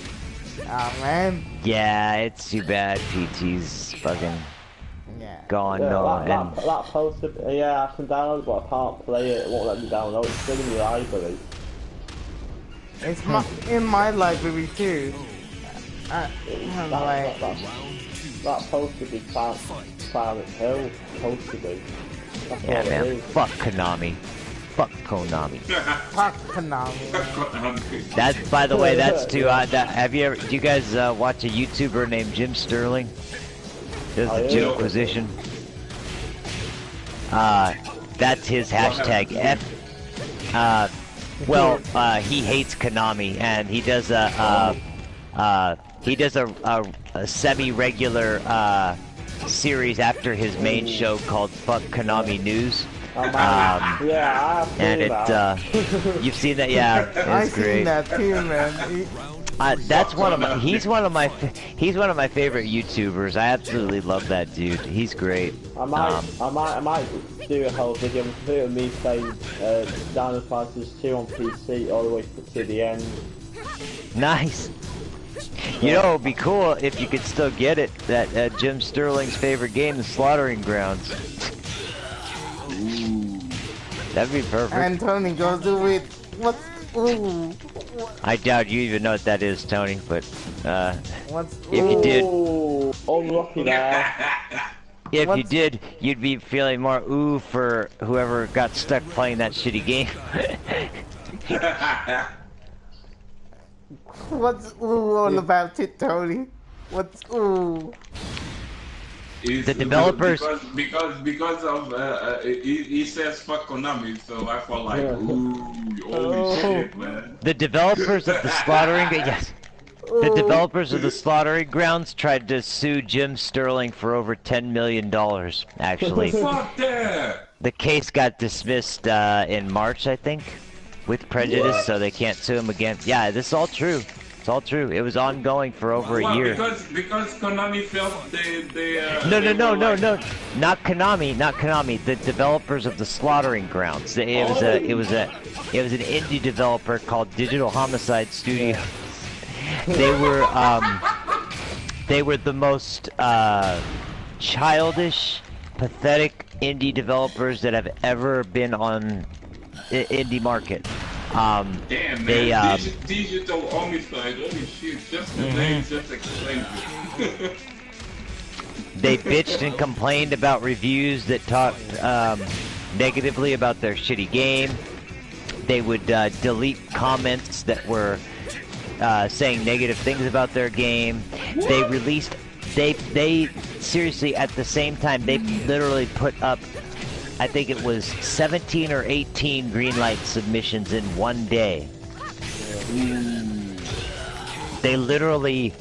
[SPEAKER 2] Ah, man.
[SPEAKER 1] Yeah, it's too bad. PT's fucking
[SPEAKER 2] Yeah.
[SPEAKER 1] gone.
[SPEAKER 3] Yeah,
[SPEAKER 1] No,
[SPEAKER 3] that
[SPEAKER 1] and
[SPEAKER 3] poster. Yeah, I can download it, but I can't play it. It won't let me download. It's still in the library.
[SPEAKER 2] It's in my library too. I'm like,
[SPEAKER 3] That poster be Silent Hill. Supposed to be. That's
[SPEAKER 1] yeah,
[SPEAKER 3] all it
[SPEAKER 1] man,
[SPEAKER 3] is.
[SPEAKER 1] fuck Konami. Fuck Konami.
[SPEAKER 2] fuck Konami.
[SPEAKER 1] That, by the way, that's too. Have you ever? Do you guys watch a YouTuber named Jim Sterling? Does the
[SPEAKER 3] yeah.
[SPEAKER 1] Jimquisition? That's his hashtag. He hates Konami, and he does a semi-regular series after his main show called Fuck Konami News.
[SPEAKER 3] Yeah, I have seen
[SPEAKER 1] And
[SPEAKER 3] that.
[SPEAKER 1] you've seen that, yeah,
[SPEAKER 2] I
[SPEAKER 1] it's
[SPEAKER 2] seen
[SPEAKER 1] great.
[SPEAKER 2] that too, man.
[SPEAKER 1] That's one of my. He's one of my favorite YouTubers. I absolutely love that dude. He's great.
[SPEAKER 3] I might do a whole video of me playing Dino Fighters 2 on PC all the way to the end.
[SPEAKER 1] Nice. You know, it'd be cool if you could still get it. That Jim Sterling's favorite game, the Slaughtering Grounds. That'd be perfect.
[SPEAKER 2] And Tony goes do it. What's ooh?
[SPEAKER 1] I doubt you even know what that is, Tony. But
[SPEAKER 2] What's
[SPEAKER 1] if you did,
[SPEAKER 3] Ooh, unlucky there.
[SPEAKER 1] if you
[SPEAKER 2] What's-
[SPEAKER 1] did, you'd be feeling more ooh for whoever got stuck playing that shitty game.
[SPEAKER 2] What's ooh all about it, Tony? What's ooh?
[SPEAKER 7] It's
[SPEAKER 1] The developers-
[SPEAKER 7] because of he says fuck Konami, so I felt like
[SPEAKER 3] Yeah.
[SPEAKER 7] ooh, holy shit, man.
[SPEAKER 1] The developers of the Slaughtering yes. The developers of the Slaughtering Grounds tried to sue Jim Sterling for over $10 million, actually.
[SPEAKER 7] Fuck that!
[SPEAKER 1] The case got dismissed in March, I think, with prejudice,
[SPEAKER 7] What?
[SPEAKER 1] so they can't sue him again. Yeah, this is all true. It's all true. It was ongoing for over a
[SPEAKER 7] Well,
[SPEAKER 1] year.
[SPEAKER 7] because Konami felt they
[SPEAKER 1] No,
[SPEAKER 7] they were like-
[SPEAKER 1] not Konami. The developers of the Slaughtering Grounds. It was an indie developer called Digital Homicide Studios. They were the most childish, pathetic indie developers that have ever been on indie market.
[SPEAKER 7] Damn, man.
[SPEAKER 1] They
[SPEAKER 7] Digital homicide, holy shit, just the name just explains it.
[SPEAKER 1] they bitched and complained about reviews that talked negatively about their shitty game. They would delete comments that were saying negative things about their game. They released, they seriously, at the same time, they literally put up, I think it was 17 or 18 greenlight submissions in one day. They literally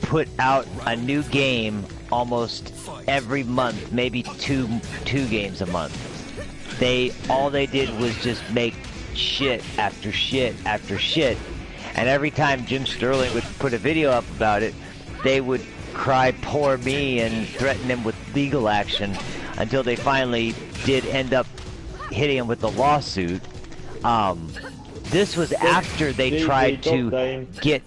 [SPEAKER 1] put out a new game almost every month, maybe two games a month. All they did was just make shit after shit after shit, and every time Jim Sterling would put a video up about it, they would cry poor me and threaten him with legal action until they finally did end up hitting him with the lawsuit. This was after they tried to get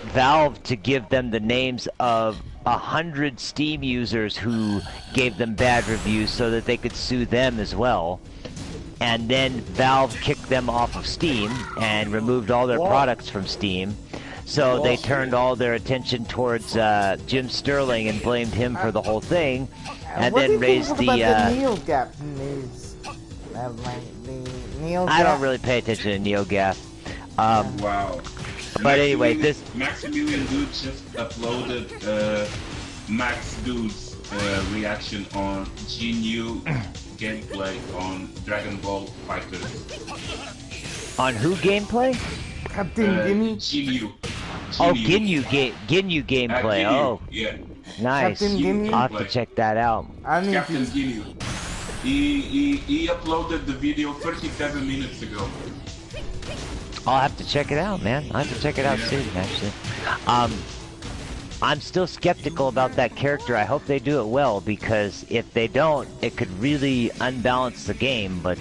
[SPEAKER 1] Valve to give them the names of 100 Steam users who gave them bad reviews so that they could sue them as well. And then Valve kicked them off of Steam and removed all their products from Steam. So they turned all their attention towards Jim Sterling and blamed him for the whole thing, and then raised the
[SPEAKER 2] NeoGAF news.
[SPEAKER 1] I don't really pay attention to NeoGAF.
[SPEAKER 7] Wow.
[SPEAKER 1] But anyway, this
[SPEAKER 7] Maximilian Dude just uploaded Max Dude's reaction on GNU gameplay on Dragon Ball FighterZ.
[SPEAKER 1] on who gameplay?
[SPEAKER 2] Captain Ginyu.
[SPEAKER 7] GNU.
[SPEAKER 1] Oh, Ginyu gameplay.
[SPEAKER 7] GNU,
[SPEAKER 1] Oh,
[SPEAKER 7] yeah.
[SPEAKER 1] nice.
[SPEAKER 2] Captain Ginyu.
[SPEAKER 1] I'll have to check that out.
[SPEAKER 2] I need
[SPEAKER 7] Captain
[SPEAKER 2] to.
[SPEAKER 7] GNU. He uploaded the video 37 minutes ago.
[SPEAKER 1] I'll have to check it out, man. I'll have to check it out soon, actually. I'm still skeptical about that character. I hope they do it well, because if they don't, it could really unbalance the game. But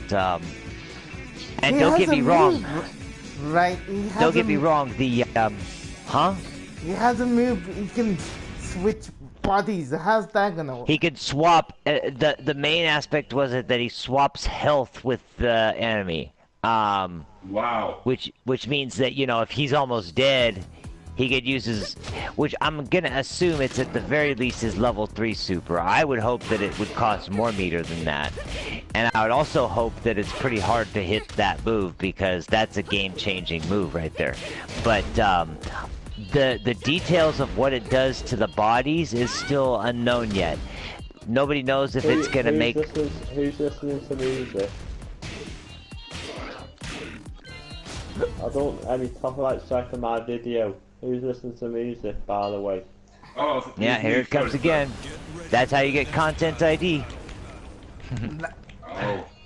[SPEAKER 1] and
[SPEAKER 2] He
[SPEAKER 1] don't
[SPEAKER 2] has
[SPEAKER 1] get me
[SPEAKER 2] a
[SPEAKER 1] wrong.
[SPEAKER 2] move, right? He has
[SPEAKER 1] Don't get
[SPEAKER 2] a-
[SPEAKER 1] me wrong. The huh?
[SPEAKER 2] He has a move. He can switch bodies. How's that gonna work?
[SPEAKER 1] He could swap. The main aspect was it that he swaps health with the enemy.
[SPEAKER 7] Wow.
[SPEAKER 1] Which means that, you know, if he's almost dead, he could use his, which I'm gonna assume it's at the very least his level 3 super. I would hope that it would cost more meter than that. And I would also hope that it's pretty hard to hit that move, because that's a game-changing move right there. But the details of what it does to the bodies is still unknown yet. Nobody knows if it's gonna make...
[SPEAKER 3] Who's listening to music? I don't any copyright strike on my video. Who's listening to music, by the way?
[SPEAKER 7] Oh,
[SPEAKER 1] Yeah, here it comes again. That's how you get content ID.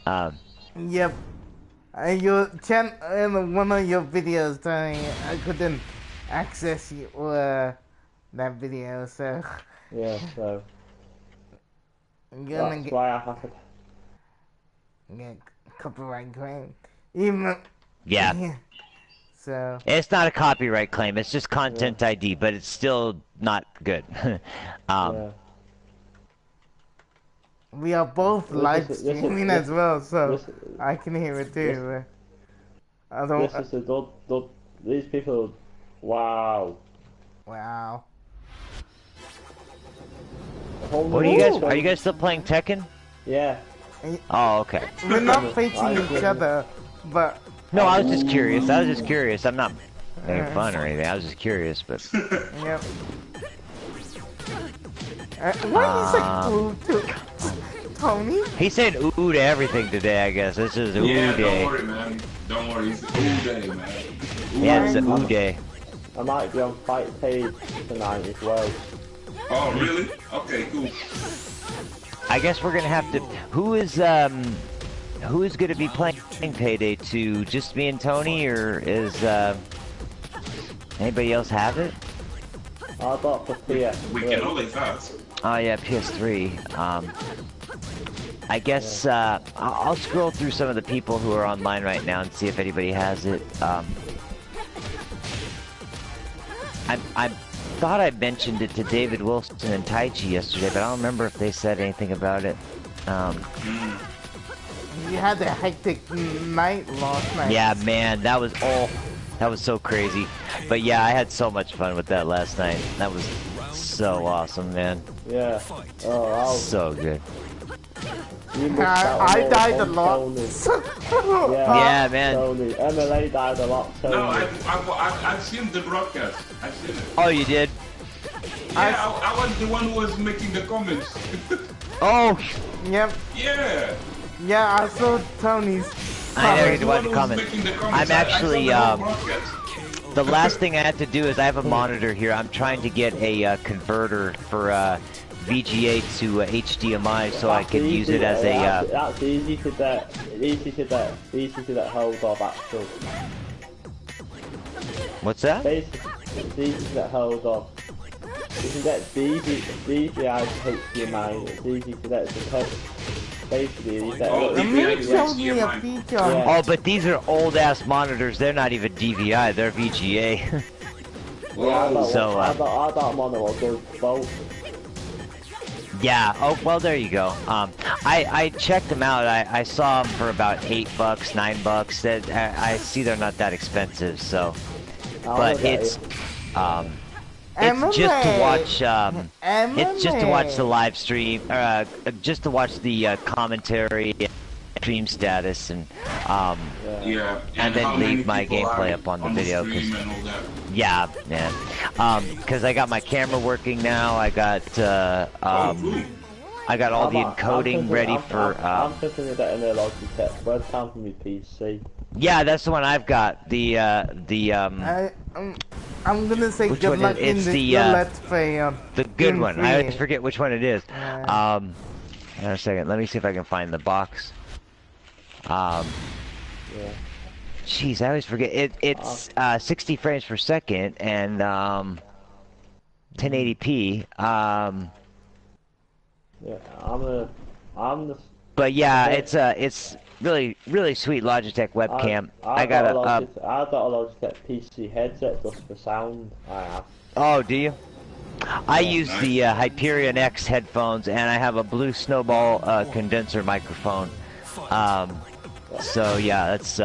[SPEAKER 7] Oh.
[SPEAKER 2] Yep. Your in one of your videos, Tony, I couldn't access that video, so
[SPEAKER 3] Yeah, so
[SPEAKER 2] I'm gonna
[SPEAKER 3] that's why I have to.
[SPEAKER 2] get copyright claim. Even
[SPEAKER 1] Yeah.
[SPEAKER 2] So
[SPEAKER 1] It's not a copyright claim, it's just content ID, but it's still not good.
[SPEAKER 3] Yeah.
[SPEAKER 2] we are both live streaming as well, so
[SPEAKER 3] this-
[SPEAKER 2] I can hear it too. I don't.
[SPEAKER 3] This is these people. Wow.
[SPEAKER 2] Wow.
[SPEAKER 1] What are you guys? Are you guys still playing Tekken?
[SPEAKER 3] Yeah.
[SPEAKER 1] Oh, okay.
[SPEAKER 2] We're not facing each other, but
[SPEAKER 1] No, I was just curious. I'm not making fun or anything. I was just curious, but.
[SPEAKER 2] yep. What did you say? Tony?
[SPEAKER 1] He said ooh to everything today, I guess. This is ooh
[SPEAKER 7] Yeah,
[SPEAKER 1] day.
[SPEAKER 7] don't worry, man. Don't worry. It's ooh day, man. Ooh
[SPEAKER 1] Yeah, it's
[SPEAKER 7] day.
[SPEAKER 1] a ooh day.
[SPEAKER 3] I might be on Fight Page tonight as well.
[SPEAKER 7] Oh, really? Okay, cool.
[SPEAKER 1] I guess we're gonna have to. Who is gonna be playing Payday 2? Just me and Tony, or is anybody else have it?
[SPEAKER 3] I got for PS.
[SPEAKER 7] We can always ask.
[SPEAKER 1] Oh yeah, PS3. I guess I'll scroll through some of the people who are online right now and see if anybody has it. I thought I mentioned it to David Wilson and Taichi yesterday, but I don't remember if they said anything about it.
[SPEAKER 2] You had a hectic night last night.
[SPEAKER 1] Yeah, man, that was so crazy. But yeah, I had so much fun with that last night. That was so awesome, man.
[SPEAKER 3] Yeah. Oh, wow.
[SPEAKER 1] So good.
[SPEAKER 3] You missed out on
[SPEAKER 2] I
[SPEAKER 3] all
[SPEAKER 2] died a
[SPEAKER 3] fun,
[SPEAKER 2] lot.
[SPEAKER 3] Tony.
[SPEAKER 1] Yeah, man.
[SPEAKER 3] Tony. MLA died a lot, Tony.
[SPEAKER 7] No, I've seen the broadcast. I've seen it.
[SPEAKER 1] Oh, you did?
[SPEAKER 7] Yeah, I was the one who was making the comments.
[SPEAKER 1] Oh,
[SPEAKER 2] Yep.
[SPEAKER 7] Yeah.
[SPEAKER 2] Yeah, I saw Tony's.
[SPEAKER 1] I never get to
[SPEAKER 7] The
[SPEAKER 1] watch
[SPEAKER 7] one
[SPEAKER 1] the
[SPEAKER 7] who was
[SPEAKER 1] comments.
[SPEAKER 7] making the comments.
[SPEAKER 1] I'm actually,
[SPEAKER 7] I saw the whole broadcast.
[SPEAKER 1] The last thing I have to do is I have a monitor here. I'm trying to get a converter for VGA to HDMI so I can use it as a.
[SPEAKER 3] That's easy to get. Easy to get hold of actually.
[SPEAKER 1] What's that?
[SPEAKER 3] Basically, it's easy to get hold of. You can get DVI to HDMI. It's easy to get. Basically, you get.
[SPEAKER 7] Oh,
[SPEAKER 2] Let
[SPEAKER 7] DVI
[SPEAKER 2] me
[SPEAKER 7] to
[SPEAKER 2] show you a
[SPEAKER 7] HDMI.
[SPEAKER 2] feature.
[SPEAKER 3] Yeah.
[SPEAKER 1] Oh, but these are old ass monitors. They're not even DVI. They're VGA.
[SPEAKER 3] Yeah,
[SPEAKER 1] So,
[SPEAKER 3] I don't want to go both.
[SPEAKER 1] Yeah. Oh, well, there you go. I checked them out. I saw them for about $8, $9. That I see they're not that expensive. So, but it's just to watch. It's just to watch the live stream. Just to watch the commentary, stream status, and
[SPEAKER 7] Yeah.
[SPEAKER 1] and then
[SPEAKER 7] how
[SPEAKER 1] leave
[SPEAKER 7] many
[SPEAKER 1] my
[SPEAKER 7] people
[SPEAKER 1] gameplay
[SPEAKER 7] are
[SPEAKER 1] up on the
[SPEAKER 7] on
[SPEAKER 1] video,
[SPEAKER 7] stream and all that.
[SPEAKER 1] yeah, man. Because I got my camera working now. I got
[SPEAKER 7] Cool.
[SPEAKER 1] I got all the encoding ready for.
[SPEAKER 3] I'm thinking of getting a Logitech webcam for my PC.
[SPEAKER 1] Yeah, that's the one I've got.
[SPEAKER 2] I'm gonna say
[SPEAKER 1] Which
[SPEAKER 2] good
[SPEAKER 1] one
[SPEAKER 2] luck
[SPEAKER 1] is-
[SPEAKER 2] in
[SPEAKER 1] it's
[SPEAKER 2] the
[SPEAKER 1] the,
[SPEAKER 2] Let's Play.
[SPEAKER 1] the good
[SPEAKER 2] Game
[SPEAKER 1] one.
[SPEAKER 2] Free.
[SPEAKER 1] I always forget which one it is.
[SPEAKER 2] Yeah.
[SPEAKER 1] Hang on a second. Let me see if I can find the box.
[SPEAKER 3] Yeah.
[SPEAKER 1] Jeez, I always forget. It's 60 frames per second and 1080p.
[SPEAKER 3] Yeah. I'm the.
[SPEAKER 1] But yeah, it's really sweet Logitech webcam. I got
[SPEAKER 3] a Logitech PC headset just for sound. I have.
[SPEAKER 1] Oh, do you? I use the Hyperion X headphones, and I have a Blue Snowball condenser microphone. So yeah, that's.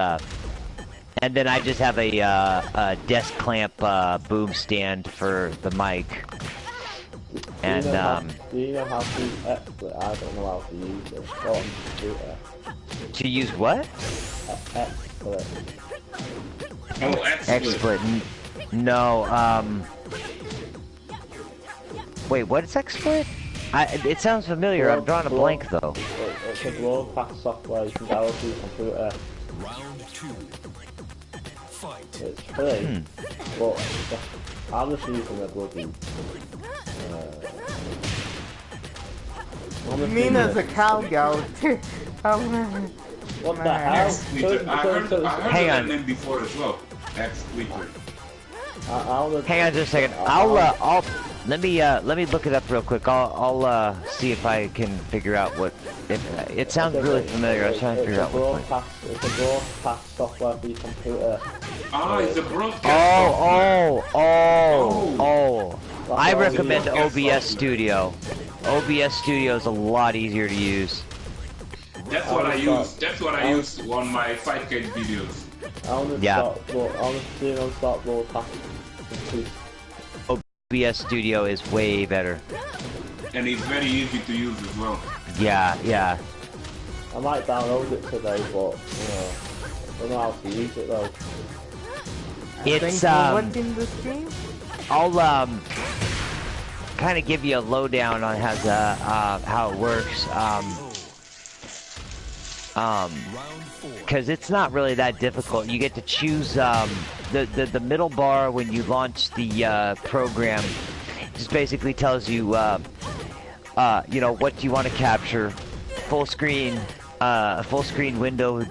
[SPEAKER 1] And then I just have a desk clamp boom stand for the mic. And
[SPEAKER 3] Do you know how to use XSplit? I don't know how to use it. Go on computer.
[SPEAKER 1] to use what?
[SPEAKER 3] XSplit.
[SPEAKER 7] Oh, excellent.
[SPEAKER 1] XSplit. No. Wait, what is XSplit? It sounds familiar. I'm drawing a blank though.
[SPEAKER 3] It's a broadcast software you can download to your computer.
[SPEAKER 4] Round 2. Fight.
[SPEAKER 3] It's free, but I'm just using a bloody.
[SPEAKER 2] You mean as a cowgirl?
[SPEAKER 3] What the
[SPEAKER 2] Man.
[SPEAKER 3] hell?
[SPEAKER 7] X-Tweeter. I heard
[SPEAKER 1] Hang
[SPEAKER 7] that
[SPEAKER 1] on.
[SPEAKER 7] name before as well. X-Tweeter.
[SPEAKER 1] Hang on just a second. I'll let me look it up real quick. I'll see if I can figure out what it sounds really familiar. I was trying to figure out what.
[SPEAKER 3] It's a broadcast software for your computer.
[SPEAKER 7] Ah, it's a broadcast.
[SPEAKER 1] Oh. I recommend
[SPEAKER 7] broadcast
[SPEAKER 1] OBS
[SPEAKER 7] software.
[SPEAKER 1] Studio. OBS Studio is a lot easier to use.
[SPEAKER 7] That's what I use. That's what I use on my 5K videos.
[SPEAKER 1] Yeah.
[SPEAKER 3] Start broadcast.
[SPEAKER 1] OBS Studio is way better.
[SPEAKER 7] And it's very easy to use as well.
[SPEAKER 1] Yeah.
[SPEAKER 3] I might download it today, but I don't know how to use it though.
[SPEAKER 1] It's
[SPEAKER 2] Thanks for watching the stream.
[SPEAKER 1] I'll kind of give you a lowdown on how it works.
[SPEAKER 4] Round 4.
[SPEAKER 1] Because it's not really that difficult. You get to choose the middle bar when you launch the program. Just basically tells you you know what you want to capture. Full screen window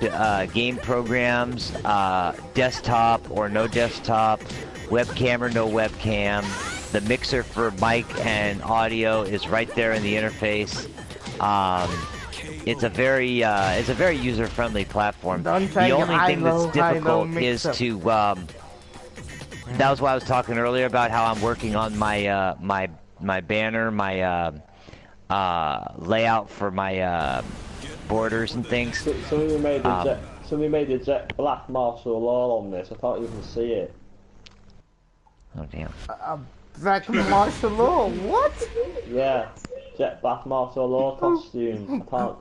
[SPEAKER 1] game programs, desktop or no desktop, webcam or no webcam. The mixer for mic and audio is right there in the interface. It's a very user-friendly platform.
[SPEAKER 2] Don't try
[SPEAKER 1] The
[SPEAKER 2] your
[SPEAKER 1] only thing that's
[SPEAKER 2] high-low
[SPEAKER 1] difficult is
[SPEAKER 2] mix-up.
[SPEAKER 1] to that was why I was talking earlier about how I'm working on my my banner, my layout for my borders and things.
[SPEAKER 3] Somebody made a jet black martial law on this. I can't even see it.
[SPEAKER 1] Oh damn.
[SPEAKER 2] Black martial law. What?
[SPEAKER 3] Yeah, jet black martial law costume. I can't.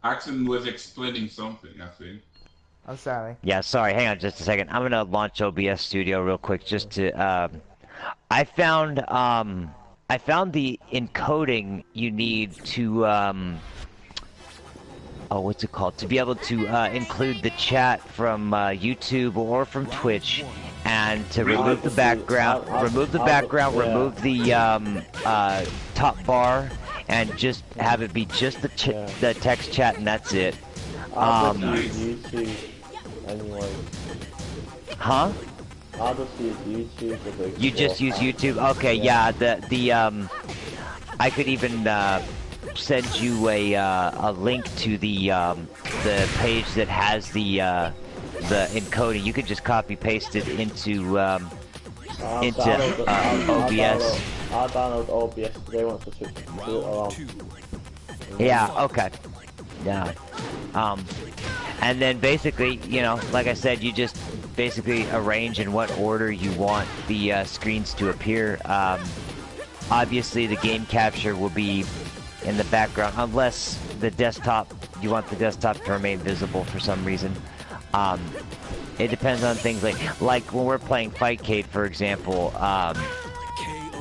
[SPEAKER 7] Axon was explaining something, I think.
[SPEAKER 2] I'm sorry.
[SPEAKER 1] Yeah, sorry. Hang on just a second. I'm gonna launch OBS Studio real quick just to. I found the encoding you need to oh, what's it called? To be able to include the chat from YouTube or from Twitch, and to remove the background,
[SPEAKER 3] Yeah.
[SPEAKER 1] remove the top bar, and just have it be just the text chat, and that's it.
[SPEAKER 3] I'll just use YouTube anyway.
[SPEAKER 1] Huh?
[SPEAKER 3] I'll just use YouTube as a
[SPEAKER 1] You just use YouTube? Okay, yeah. I could even send you a link to the page that has the encoding. You could just copy paste it into OBS.
[SPEAKER 3] I'll download OBS today once I switch to it along.
[SPEAKER 1] Yeah. Okay. Yeah. And then basically, you know, like I said, you just basically arrange in what order you want the screens to appear. Obviously, the game capture will be in the background, unless the desktop, you want the desktop to remain visible for some reason. It depends on things like when we're playing Fightcade, for example,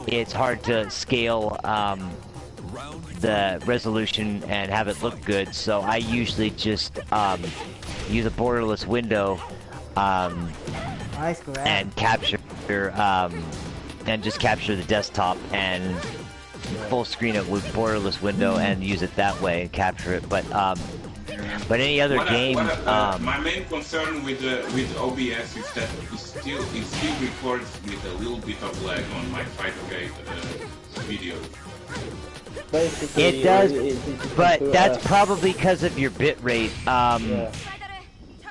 [SPEAKER 1] it's hard to scale the resolution and have it look good, so I usually just use a borderless window and capture and just capture the desktop and full screen it with borderless window and use it that way and capture it. But any other game,
[SPEAKER 7] my main concern with OBS is that it still records with a little bit of lag on my 5K video.
[SPEAKER 3] Basically,
[SPEAKER 1] it does, but that's
[SPEAKER 3] a,
[SPEAKER 1] probably because of your bitrate.
[SPEAKER 3] Yeah.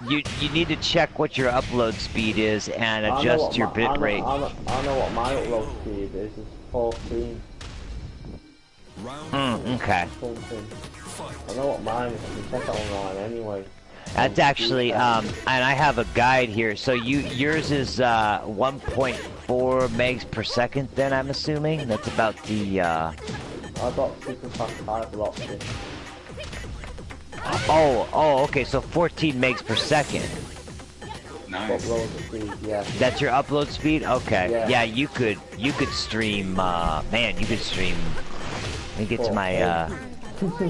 [SPEAKER 1] You need to check what your upload speed is and adjust your bitrate.
[SPEAKER 3] I know what my upload speed is. It's 14.
[SPEAKER 1] Okay.
[SPEAKER 3] Something. I know what mine is. I can check it online anyway.
[SPEAKER 1] That's actually, and I have a guide here. So yours is 1.4 megs per second. Then I'm assuming that's about the.
[SPEAKER 3] I got super fast 5 lots.
[SPEAKER 1] Oh, okay. So 14 megs per second.
[SPEAKER 7] Nice.
[SPEAKER 3] Upload speed, yeah.
[SPEAKER 1] That's your upload speed. Okay.
[SPEAKER 3] Yeah.
[SPEAKER 1] You could stream. Man, you could stream. Let me get to my. I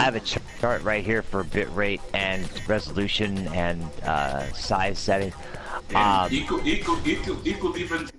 [SPEAKER 1] have a chart right here for bitrate and resolution and size settings.
[SPEAKER 7] It could even.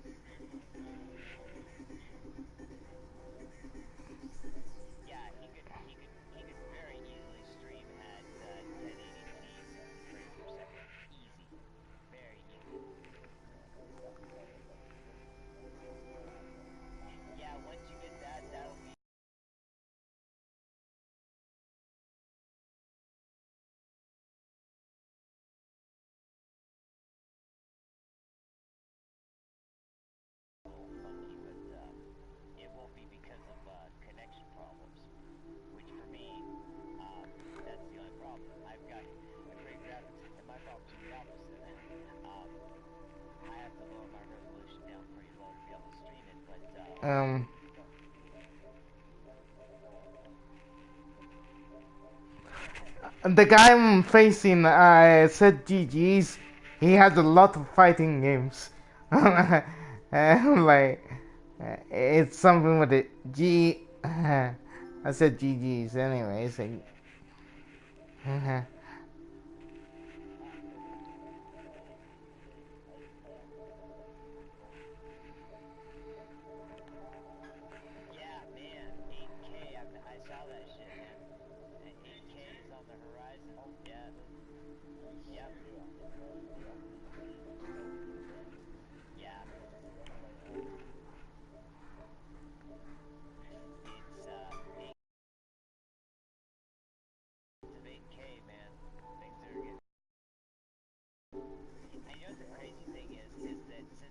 [SPEAKER 2] The guy I'm facing said GG's. He has a lot of fighting games. Like, it's something with it. I said GG's anyway. So,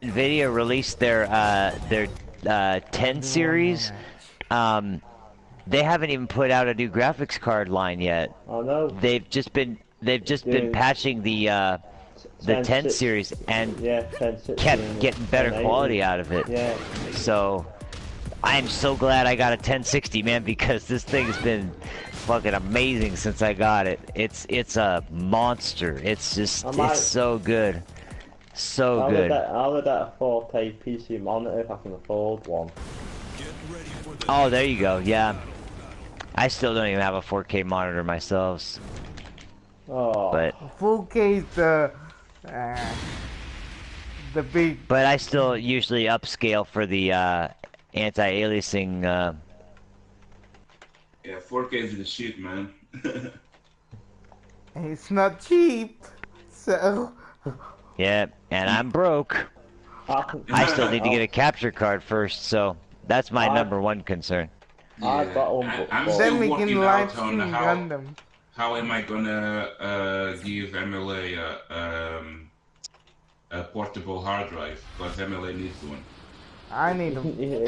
[SPEAKER 1] NVIDIA released their 10 series. They haven't even put out a new graphics card line yet.
[SPEAKER 3] Oh no.
[SPEAKER 1] They've just been patching the 10 series and kept getting better quality out of it.
[SPEAKER 3] Yeah.
[SPEAKER 1] So I'm so glad I got a 1060, man, because this thing's been fucking amazing since I got it. It's a monster. It's just it's so good. So good.
[SPEAKER 3] I'll get a 4K PC monitor if I can afford one.
[SPEAKER 1] Oh, there you go. Yeah. I still don't even have a 4K monitor myself.
[SPEAKER 3] Oh.
[SPEAKER 1] But
[SPEAKER 2] Full case the big.
[SPEAKER 1] but I still usually upscale for the anti-aliasing.
[SPEAKER 7] Yeah, 4K is the shit, man.
[SPEAKER 2] It's not cheap, so.
[SPEAKER 1] Yeah, and I'm broke. I still need to get a capture card first, so that's my number one concern.
[SPEAKER 3] I've got one,
[SPEAKER 7] I'm
[SPEAKER 3] but
[SPEAKER 7] still
[SPEAKER 2] Then we can
[SPEAKER 7] working
[SPEAKER 2] live
[SPEAKER 7] out on
[SPEAKER 2] stream Gundam.
[SPEAKER 7] how am I gonna give MLA a portable hard drive, because MLA needs one.
[SPEAKER 2] I need them.
[SPEAKER 3] you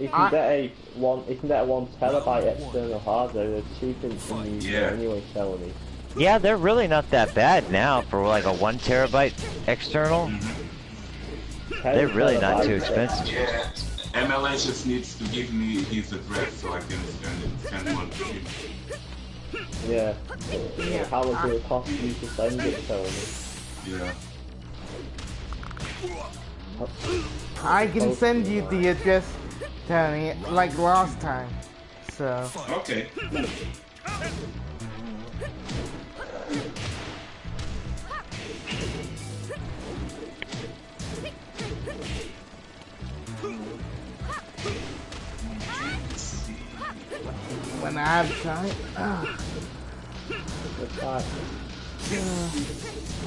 [SPEAKER 3] can get a 1 terabyte external hard drive. They're cheap in use anyway, Sony.
[SPEAKER 1] Yeah, they're really not that bad now for like a 1 terabyte external. They're really not too expensive.
[SPEAKER 7] Yeah, MLA just needs to give me his address so I can send one to him.
[SPEAKER 3] Yeah. How much will it cost you to send it, Sony?
[SPEAKER 7] Yeah.
[SPEAKER 2] I can send you the address, Tony, like last time. So.
[SPEAKER 7] Okay.
[SPEAKER 2] When I have time.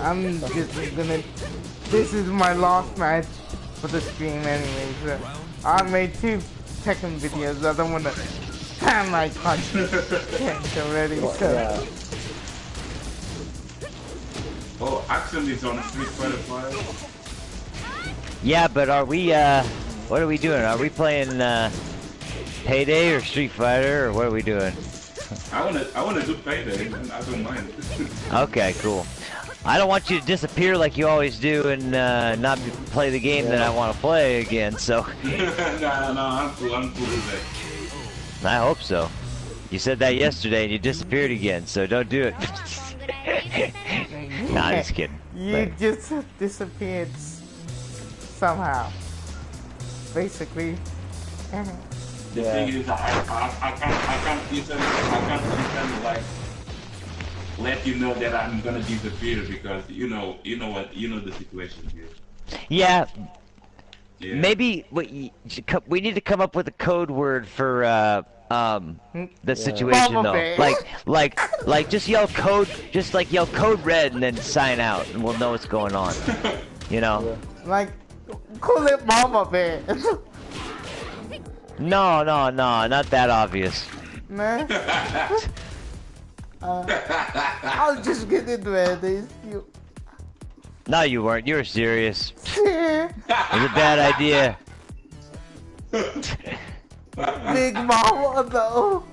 [SPEAKER 2] I'm just gonna. This is my last match for the stream anyway. So I made 2 Tekken videos. I don't wanna spam my content already. So.
[SPEAKER 3] Yeah.
[SPEAKER 7] Oh, Axel is on Street Fighter 5.
[SPEAKER 1] Yeah, but are we what are we doing? Are we playing Payday or Street Fighter or what are we doing?
[SPEAKER 7] I wanna do Payday, man. I don't mind.
[SPEAKER 1] Okay, cool. I don't want you to disappear like you always do and not play the game that I want to play again, so.
[SPEAKER 7] no, I'm cool with that.
[SPEAKER 1] I hope so. You said that yesterday and you disappeared again, so don't do it. Nah, I'm just kidding.
[SPEAKER 2] You just disappeared somehow. Basically.
[SPEAKER 7] The thing is, I can't even like let you know that I'm gonna disappear because you know the situation here.
[SPEAKER 1] Yeah.
[SPEAKER 7] Yeah.
[SPEAKER 1] Maybe we need to come up with a code word for the situation though. Like just yell code, just like yell code red and then sign out, and we'll know what's going on. You know?
[SPEAKER 2] Like, call it Mama Bear.
[SPEAKER 1] No, not that obvious.
[SPEAKER 2] Man. I'll just get into it.
[SPEAKER 1] No, you weren't. You were serious.
[SPEAKER 2] Yeah.
[SPEAKER 1] It was a bad idea.
[SPEAKER 2] Big Mama though.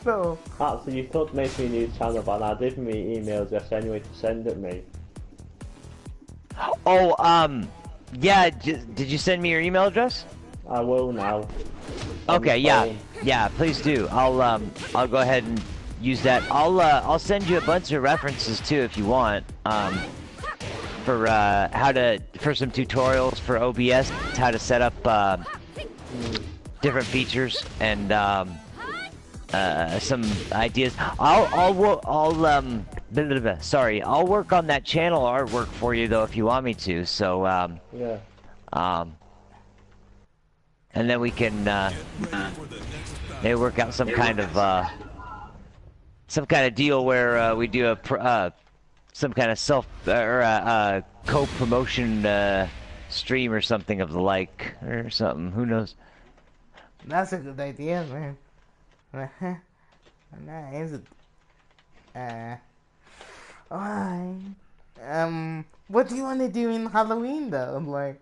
[SPEAKER 2] So.
[SPEAKER 3] Actually, you could make me a new channel, but I did my email address anyway to send it me.
[SPEAKER 1] Oh, yeah. Did you send me your email address?
[SPEAKER 3] I will now.
[SPEAKER 1] Okay, yeah. Please do. I'll go ahead and use that. I'll send you a bunch of references too if you want. For some tutorials for OBS, how to set up different features and some ideas. I'll work on that channel artwork for you though if you want me to. So
[SPEAKER 3] yeah.
[SPEAKER 1] And then we can maybe work out some kind of deal where we do a some kind of co-promotion stream or something of the like or something. Who knows?
[SPEAKER 2] That's a good idea, man. Nice. What do you want to do in Halloween though? Like,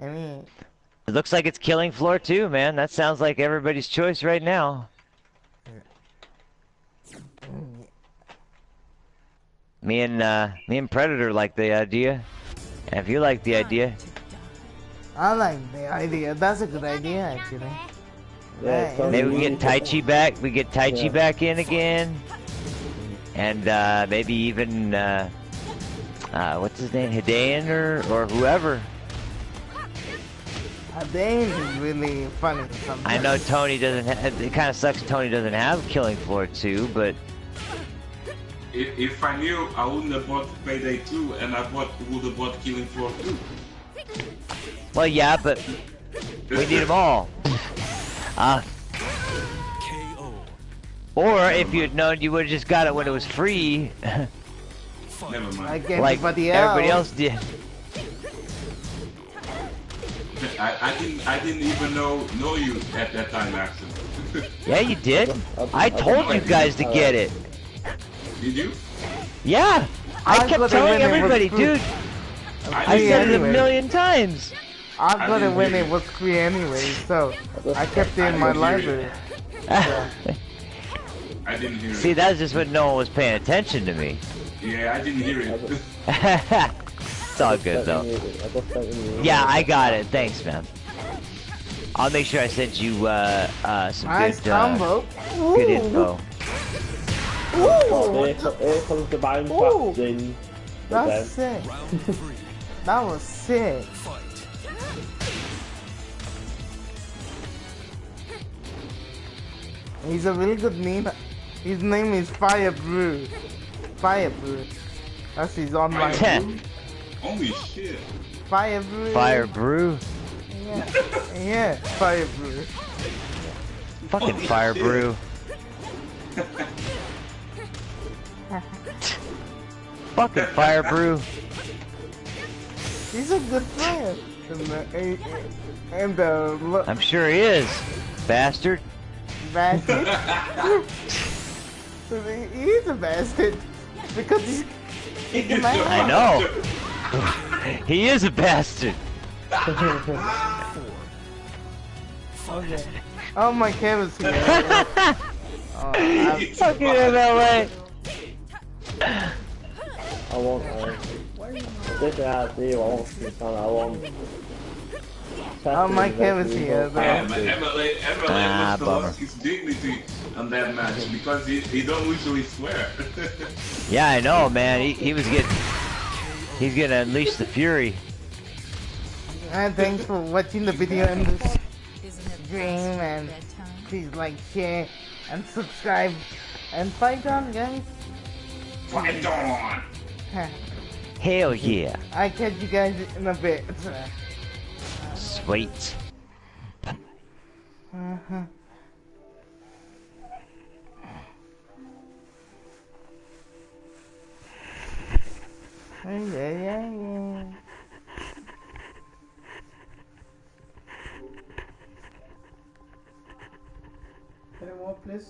[SPEAKER 2] I mean.
[SPEAKER 1] It looks like it's Killing Floor 2, man. That sounds like everybody's choice right now. Me and Predator like the idea. And if you like the idea.
[SPEAKER 2] I like the idea. That's a good idea, actually.
[SPEAKER 3] Yeah,
[SPEAKER 2] Right.
[SPEAKER 1] Maybe we get Tai Chi back. We get Tai Chi back in again. And maybe even what's his name? Hidean or whoever.
[SPEAKER 2] Dane is really funny sometimes.
[SPEAKER 1] I know Tony doesn't. It kind of sucks. Tony doesn't have Killing Floor 2, but
[SPEAKER 7] if I knew, I wouldn't have bought Payday 2, and would have bought Killing Floor 2.
[SPEAKER 1] Well, yeah, but we need them all.
[SPEAKER 4] KO.
[SPEAKER 1] Or if you'd known, you would have just got it when it was free,
[SPEAKER 7] Never mind.
[SPEAKER 2] Like
[SPEAKER 1] like
[SPEAKER 2] everybody
[SPEAKER 1] everybody else did.
[SPEAKER 7] I didn't even know you at that time, Axel.
[SPEAKER 1] Yeah, you did. I told you guys to get it.
[SPEAKER 7] Did you?
[SPEAKER 1] Yeah, I
[SPEAKER 2] I
[SPEAKER 1] kept
[SPEAKER 2] got it
[SPEAKER 1] telling
[SPEAKER 2] when it was
[SPEAKER 1] everybody,
[SPEAKER 2] free.
[SPEAKER 1] dude. I
[SPEAKER 2] Free
[SPEAKER 1] said it a
[SPEAKER 2] anyway.
[SPEAKER 1] million times.
[SPEAKER 2] I got it
[SPEAKER 7] didn't
[SPEAKER 2] when
[SPEAKER 7] hear
[SPEAKER 2] it
[SPEAKER 7] you.
[SPEAKER 2] was free anyway, so I kept it in my
[SPEAKER 7] didn't hear you.
[SPEAKER 2] library. Yeah.
[SPEAKER 7] I didn't hear
[SPEAKER 1] See,
[SPEAKER 7] it.
[SPEAKER 1] that's just when no one was paying attention to me.
[SPEAKER 7] Yeah, I didn't hear it.
[SPEAKER 1] It's all good though. Yeah, I got it. Thanks, man. I'll make sure I send you some
[SPEAKER 2] Nice
[SPEAKER 1] good
[SPEAKER 2] combo.
[SPEAKER 1] good info.
[SPEAKER 2] Ooh,
[SPEAKER 3] Here comes the Minecraft
[SPEAKER 2] Ooh.
[SPEAKER 3] Jin.
[SPEAKER 2] that's sick.
[SPEAKER 4] Round 3.
[SPEAKER 2] That was sick.
[SPEAKER 4] Fight.
[SPEAKER 2] He's a really good name. His name is Fire Brew. Fire Brew. That's his online.
[SPEAKER 7] Fire
[SPEAKER 1] Brew?
[SPEAKER 7] Holy shit.
[SPEAKER 2] Fire Brew.
[SPEAKER 1] Fire brew.
[SPEAKER 2] Yeah. Yeah, Fire Brew.
[SPEAKER 1] Fucking
[SPEAKER 7] Holy
[SPEAKER 1] fire
[SPEAKER 7] shit.
[SPEAKER 1] brew. Fucking fire brew.
[SPEAKER 2] He's a good player. And
[SPEAKER 1] I'm sure he is. Bastard.
[SPEAKER 2] bastard. He's a bastard because he's a man.
[SPEAKER 1] I know. He is a bastard.
[SPEAKER 2] Okay. Oh, my camera's here. I'm
[SPEAKER 1] Fucking MLA.
[SPEAKER 3] I want this idea, I want
[SPEAKER 2] Oh, my camera's here.
[SPEAKER 7] Yeah,
[SPEAKER 2] Though.
[SPEAKER 7] but MLA
[SPEAKER 1] Ah,
[SPEAKER 7] must have
[SPEAKER 1] bummer.
[SPEAKER 7] lost his dignity on that match because he don't usually swear.
[SPEAKER 1] Yeah, I know, man. He's gonna unleash the fury.
[SPEAKER 2] And thanks for watching the video and the
[SPEAKER 5] Isn't it
[SPEAKER 2] stream,
[SPEAKER 5] past
[SPEAKER 2] and
[SPEAKER 5] bedtime?
[SPEAKER 2] please like, share, and subscribe, and fight on, guys.
[SPEAKER 7] Fight on!
[SPEAKER 1] Hell yeah.
[SPEAKER 2] I catch you guys in a bit.
[SPEAKER 1] Sweet.
[SPEAKER 2] Yeah. Any more, please?